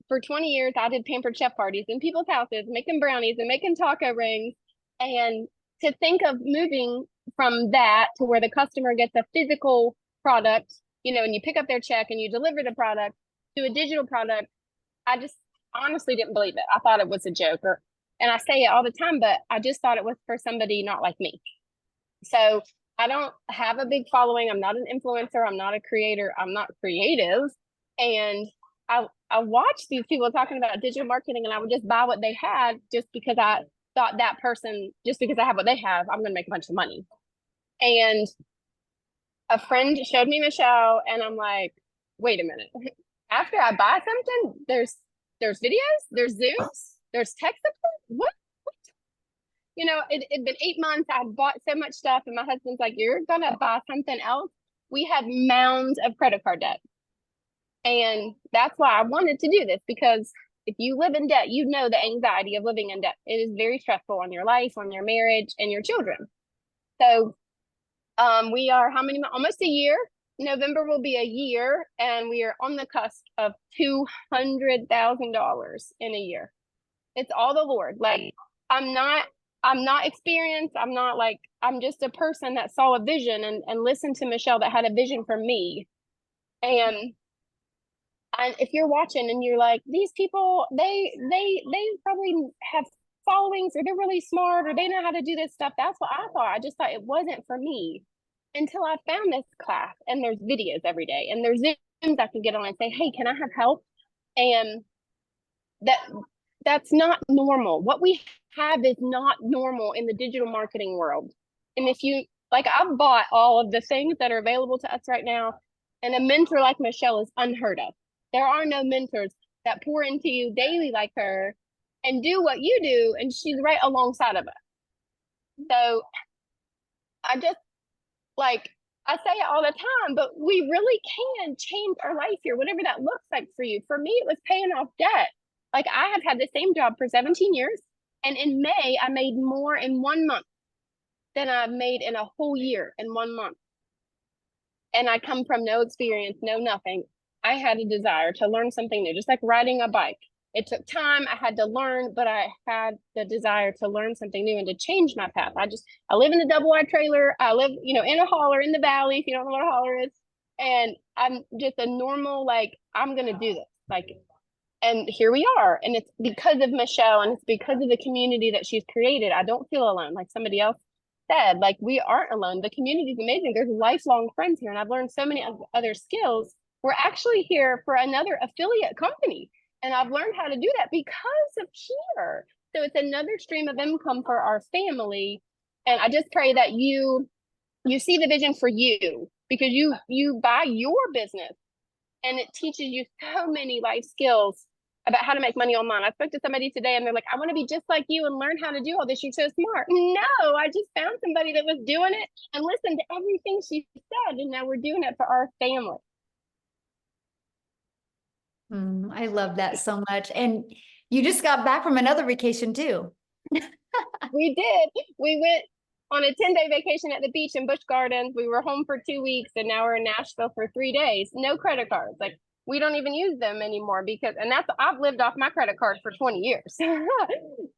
Speaker 5: for 20 years, I did pampered chef parties in people's houses, making brownies and making taco rings. And to think of moving from that to where the customer gets a physical product, you know, and you pick up their check and you deliver the product to a digital product, I just honestly didn't believe it. I thought it was a joke. And I say it all the time, but I just thought it was for somebody not like me. So I don't have a big following. I'm not an influencer. I'm not a creator. I'm not creative. And I watched these people talking about digital marketing and I would just buy what they had just because I thought that person, just because I have what they have, I'm going to make a bunch of money. And a friend showed me Michele and I'm like, wait a minute. After I buy something, there's videos, there's Zooms, there's text support. What? You know, it'd been 8 months. I had bought so much stuff and my husband's like, you're going to buy something else. We had mounds of credit card debt. And that's why I wanted to do this, because if you live in debt, you know the anxiety of living in debt. It is very stressful on your life, on your marriage, and your children. So we are almost a year. November will be a year, and we are on the cusp of $200,000 in a year. It's all the Lord. Like I'm not experienced. I'm just a person that saw a vision and listened to Michele that had a vision for me. And if you're watching and you're like, these people, they probably have followings or they're really smart or they know how to do this stuff. That's what I thought. I just thought it wasn't for me until I found this class and there's videos every day and there's Zooms I can get on and say, hey, can I have help? And that's not normal. What we have is not normal in the digital marketing world. And if you, like, I've bought all of the things that are available to us right now, and a mentor like Michele is unheard of. There are no mentors that pour into you daily like her and do what you do, and she's right alongside of us. So I just, like, I say it all the time, but we really can change our life here, whatever that looks like for you. For me, it was paying off debt. Like, I have had the same job for 17 years, and in May, I made more in 1 month than I've made in a whole year in 1 month. And I come from no experience, no nothing. I had a desire to learn something new, just like riding a bike. It took time. I had to learn, but I had the desire to learn something new and to change my path. I live in a double wide trailer. I live, in a holler in the valley, if you don't know what a holler is. And I'm just a normal, like, I'm going to do this. Like, and here we are. And it's because of Michele, and it's because of the community that she's created. I don't feel alone. Like somebody else said, like, we aren't alone. The community is amazing. There's lifelong friends here, and I've learned so many other skills. We're actually here for another affiliate company, and I've learned how to do that because of here. So it's another stream of income for our family. And I just pray that you see the vision for you, because you buy your business, and it teaches you so many life skills about how to make money online. I spoke to somebody today and they're like, I want to be just like you and learn how to do all this. You're so smart. No, I just found somebody that was doing it and listened to everything she said. And now we're doing it for our family.
Speaker 1: I love that so much. And you just got back from another vacation too.
Speaker 5: We did. We went on a 10-day vacation at the beach in Busch Gardens. We were home for 2 weeks, and now we're in Nashville for 3 days. No credit cards. Like, we don't even use them anymore I've lived off my credit card for 20 years.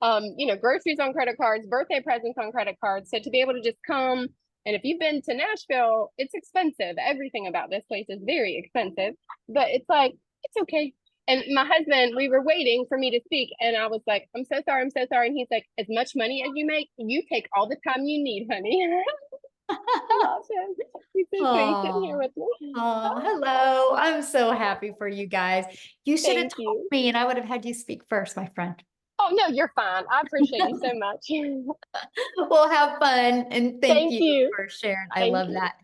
Speaker 5: Groceries on credit cards, birthday presents on credit cards. So to be able to just come, and if you've been to Nashville, it's expensive. Everything about this place is very expensive, but it's like, it's okay. And my husband, we were waiting for me to speak, and I was like, I'm so sorry. And he's like, as much money as you make, you take all the time you need, honey. He's so sweet sitting here with me.
Speaker 1: Oh, hello. I'm so happy for you guys. You should have
Speaker 5: Thank
Speaker 1: told
Speaker 5: you.
Speaker 1: me and I would have had you speak first, my friend.
Speaker 5: Oh, no, you're fine. I appreciate you so much.
Speaker 1: We'll have fun, and thank
Speaker 5: Thank
Speaker 1: you
Speaker 5: you.
Speaker 1: for sharing. I
Speaker 5: Thank
Speaker 1: love
Speaker 5: you.
Speaker 1: that.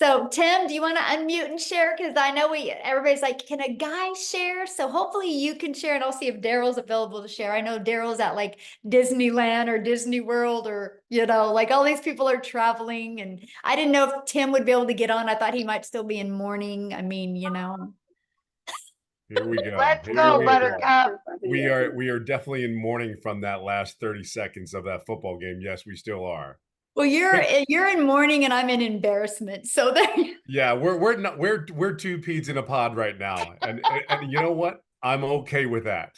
Speaker 1: So Tim, do you want to unmute and share? Because I know everybody's like, can a guy share? So hopefully you can share, and I'll see if Daryl's available to share. I know Daryl's at like Disneyland or Disney World, or like all these people are traveling, and I didn't know if Tim would be able to get on. I thought he might still be in mourning. I mean,
Speaker 6: Here we go.
Speaker 4: Let's
Speaker 6: Here
Speaker 4: go,
Speaker 6: we
Speaker 4: Buttercup.
Speaker 6: We are definitely in mourning from that last 30 seconds of that football game. Yes, we still are.
Speaker 1: Well, you're in mourning and I'm in embarrassment. So there.
Speaker 6: Yeah, we're two peas in a pod right now, and you know what? I'm okay with that.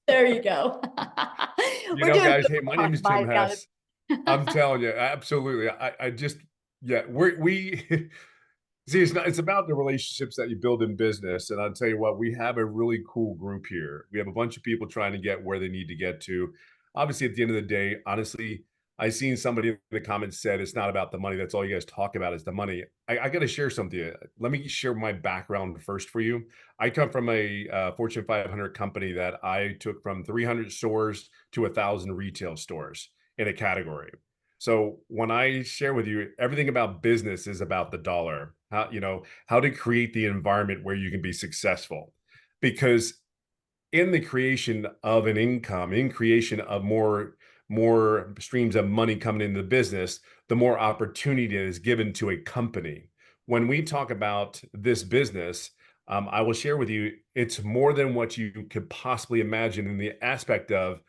Speaker 1: There you go.
Speaker 6: We're doing guys. Hey, my name is Tim
Speaker 1: guys.
Speaker 6: Hess. I'm telling you, absolutely. We see, it's about the relationships that you build in business. And I'll tell you what, we have a really cool group here. We have a bunch of people trying to get where they need to get to. Obviously, at the end of the day, honestly, I seen somebody in the comments said it's not about the money. That's all you guys talk about is the money. I got to share something. Let me share my background first for you. I come from a Fortune 500 company that I took from 300 stores to 1,000 retail stores in a category. So when I share with you, everything about business is about the dollar, how to create the environment where you can be successful. Because in the creation of an income, in creation of more streams of money coming into the business, the more opportunity is given to a company. When we talk about this business, I will share with you, it's more than what you could possibly imagine in the aspect of,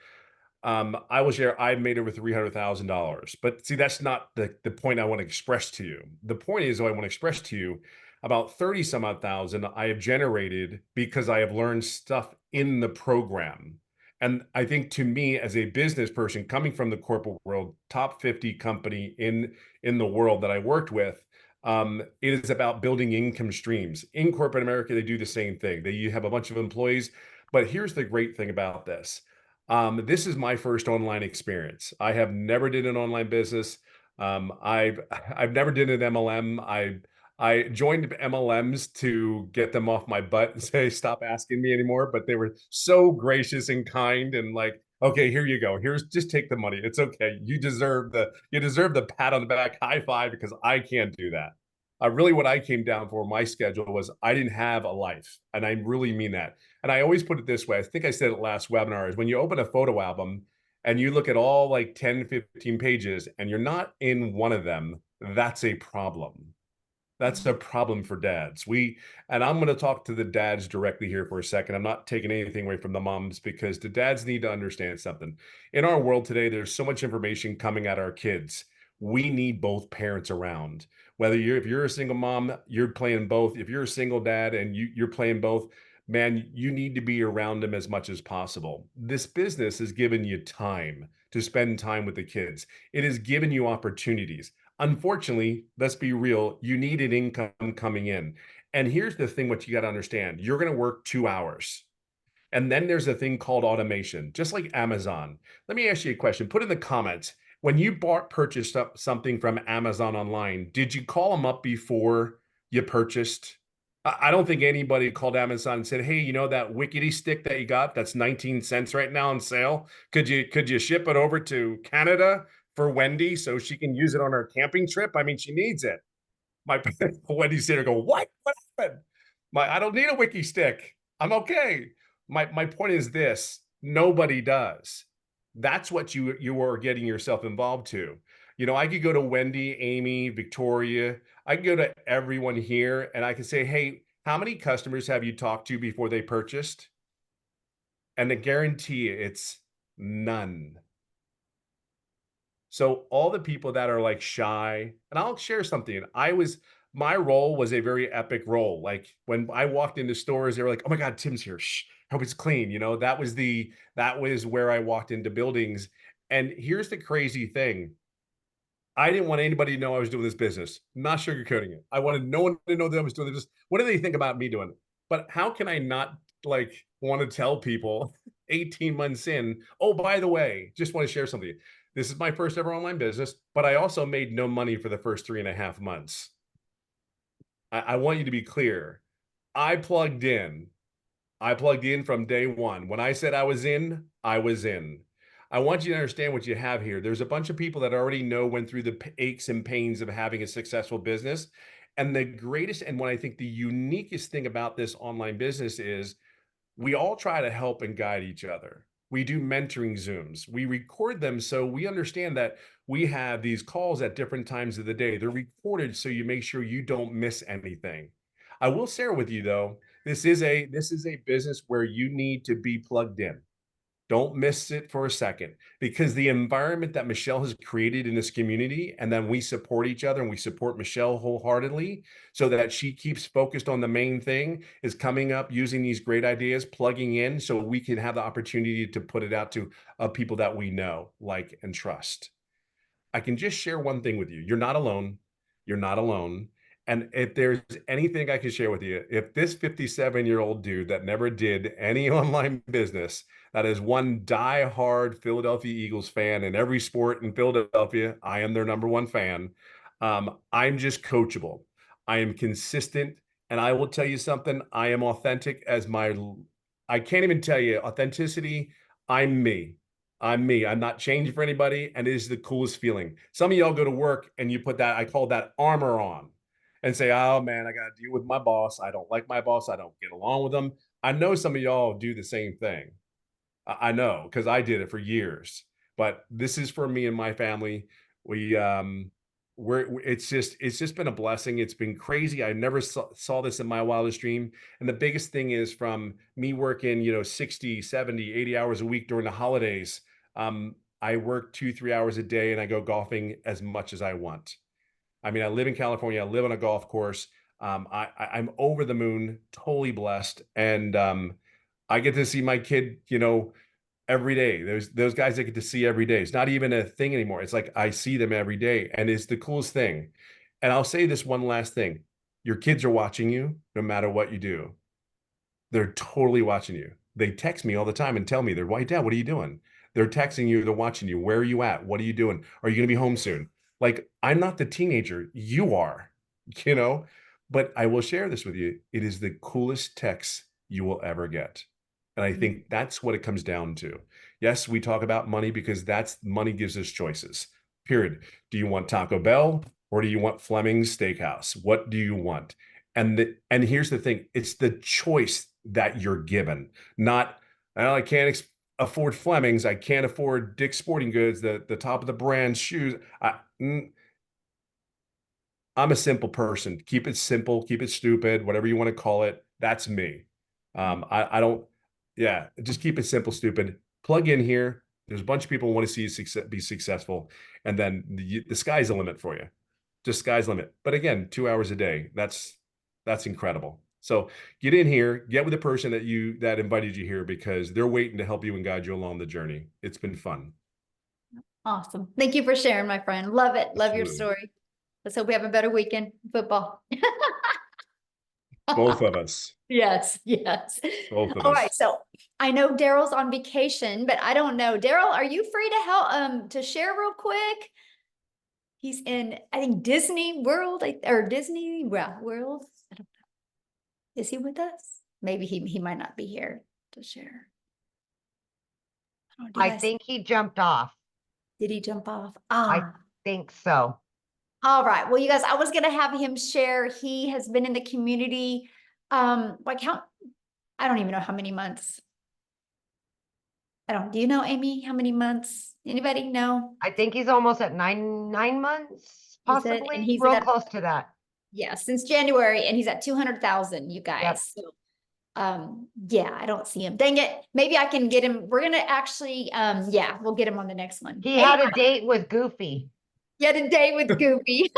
Speaker 6: I will share, I've made over $300,000, but see, that's not the point I want to express to you. The point is, I want to express to you about 30 some odd thousand I have generated because I have learned stuff in the program. And I think, to me, as a business person coming from the corporate world, top 50 company in the world that I worked with, it is about building income streams. In corporate America, they do the same thing. You have a bunch of employees, but here's the great thing about this. This is my first online experience. I have never did an online business. I've never did an MLM. I joined MLMs to get them off my butt and say, stop asking me anymore. But they were so gracious and kind and like, okay, here you go. Just take the money. It's okay. You deserve the pat on the back, high five, because I can't do that. Really what I came down for, my schedule, was I didn't have a life. And I really mean that. And I always put it this way. I think I said it last webinar, is when you open a photo album and you look at all like 10, 15 pages and you're not in one of them, that's a problem. That's a problem for dads. And I'm going to talk to the dads directly here for a second. I'm not taking anything away from the moms, because the dads need to understand something. In our world today, there's so much information coming at our kids. we need both parents around. Whether if you're a single mom, you're playing both. If you're a single dad and you're playing both, man, you need to be around them as much as possible. This business has given you time to spend time with the kids. It has given you opportunities. Unfortunately, let's be real, you need an income coming in. And here's the thing, what you got to understand, you're going to work 2 hours. And then there's a thing called automation, just like Amazon. Let me ask you a question. Put in the comments, when you purchased up something from Amazon online, did you call them up before you purchased? I don't think anybody called Amazon and said, "Hey, you know that wickety stick that you got that's 19 cents right now on sale? Could you ship it over to Canada for Wendy so she can use it on her camping trip? I mean, she needs it." My Wendy's there go, "What? What happened? I don't need a wiki stick. I'm okay." My point is this: nobody does. That's what you are getting yourself involved to. You know, I could go to Wendy, Amy, Victoria. I can go to everyone here and I can say, "Hey, how many customers have you talked to before they purchased?" And I guarantee you it's none. So all the people that are like shy, and I'll share something. My role was a very epic role. Like when I walked into stores, they were like, "Oh my God, Tim's here. Shh, hope it's clean." You know, that was where I walked into buildings. And here's the crazy thing. I didn't want anybody to know I was doing this business. Not sugarcoating it. I wanted no one to know that I was doing this. What do they think about me doing it? But how can I not like want to tell people 18 months in, "Oh, by the way, just want to share something. This is my first ever online business, but I also made no money for the first 3.5 months." I want you to be clear. I plugged in. I plugged in from day one. When I said I was in, I was in. I want you to understand what you have here. There's a bunch of people that already went through the aches and pains of having a successful business. And the greatest, and what I think the uniquest thing about this online business is we all try to help and guide each other. We do mentoring Zooms. We record them so we understand that we have these calls at different times of the day. They're recorded so you make sure you don't miss anything. I will share with you though, this is a business where you need to be plugged in. Don't miss it for a second, because the environment that Michele has created in this community, and then we support each other and we support Michele wholeheartedly so that she keeps focused on the main thing, is coming up using these great ideas, plugging in so we can have the opportunity to put it out to people that we know, like, and trust. I can just share one thing with you. You're not alone. You're not alone. And if there's anything I can share with you, if this 57-year-old dude that never did any online business, that is one die-hard Philadelphia Eagles fan in every sport in Philadelphia, I am their number one fan. I'm just coachable. I am consistent. And I will tell you something, I am authentic I can't even tell you authenticity. I'm me. I'm me. I'm not changing for anybody. And it is the coolest feeling. Some of y'all go to work and you put that, I call that armor on, and say, "Oh man, I got to deal with my boss. I don't like my boss. I don't get along with them." I know some of y'all do the same thing. I know because I did it for years. But this is for me and my family. We, it's just been a blessing. It's been crazy. I never saw this in my wildest dream. And the biggest thing is from me working, 60, 70, 80 hours a week during the holidays. I work 2, 3 hours a day and I go golfing as much as I want. I mean, I live in California. I live on a golf course. I'm over the moon, totally blessed. And I get to see my kid, every day. There's those guys I get to see every day. It's not even a thing anymore. It's like I see them every day, and it's the coolest thing. And I'll say this one last thing. Your kids are watching you no matter what you do. They're totally watching you. They text me all the time and tell me, "Why, Dad, what are you doing?" They're texting you, they're watching you. "Where are you at? What are you doing? Are you going to be home soon?" Like, I'm not the teenager. You are, you know? But I will share this with you. It is the coolest text you will ever get. And I think that's what it comes down to. Yes, we talk about money because money gives us choices. Period. Do you want Taco Bell or do you want Fleming's Steakhouse? What do you want? And here's the thing, it's the choice that you're given, not, "Well, I can't afford Fleming's. I can't afford Dick's Sporting Goods, the top of the brand shoes." I'm a simple person. Keep it simple, keep it stupid, whatever you want to call it. That's me. I don't, yeah, just keep it simple, stupid. Plug in here, There's a bunch of people who want to see you be successful, and then the sky's the limit for you. Just sky's the limit. But again, 2 hours a day, that's incredible. So get in here, get with the person that invited you here, because they're waiting to help you and guide you along the journey. It's been fun.
Speaker 1: Awesome. Thank you for sharing, my friend. Love it. Love your
Speaker 6: Absolutely.
Speaker 1: story. Let's hope we have a better weekend in football.
Speaker 6: Both of us.
Speaker 1: Yes, yes.
Speaker 6: Both of
Speaker 1: All
Speaker 6: us.
Speaker 1: right. So I know Daryl's on vacation, but I don't know. Daryl, are you free to help to share real quick? He's in, I think, Disney World or Disney World. I don't know. Is he with us? Maybe he might not be here to share.
Speaker 4: I think he jumped off.
Speaker 1: Did he jump off?
Speaker 4: I think so.
Speaker 1: All right. Well, you guys, I was going to have him share. He has been in the community. I don't even know how many months. Do you know, Amy, how many months? Anybody know?
Speaker 4: I think he's almost at nine months, possibly.
Speaker 1: And he's
Speaker 4: real
Speaker 1: at,
Speaker 4: close to that.
Speaker 1: Yeah, since January, and he's at 200,000, you guys.
Speaker 4: Yep.
Speaker 1: So, yeah, I don't see him. Dang it. Maybe I can get him. We're going to actually, yeah, we'll get him on the next one.
Speaker 4: He had a date with Goofy.
Speaker 1: He had a date with Goofy.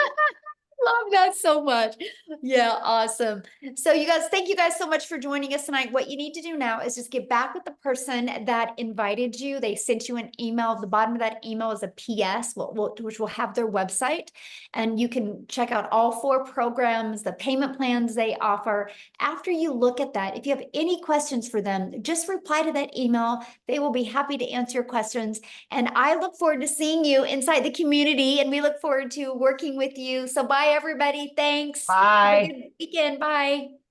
Speaker 1: Love that so much. Yeah, awesome. So you guys, thank you guys so much for joining us tonight. What you need to do now is just get back with the person that invited you. They sent you an email. At the bottom of that email is a PS, which will have their website. And you can check out all 4 programs, the payment plans they offer. After you look at that, if you have any questions for them, just reply to that email. They will be happy to answer your questions. And I look forward to seeing you inside the community, and we look forward to working with you. So bye, everybody. Thanks.
Speaker 4: Bye.
Speaker 1: Have a good weekend. Bye.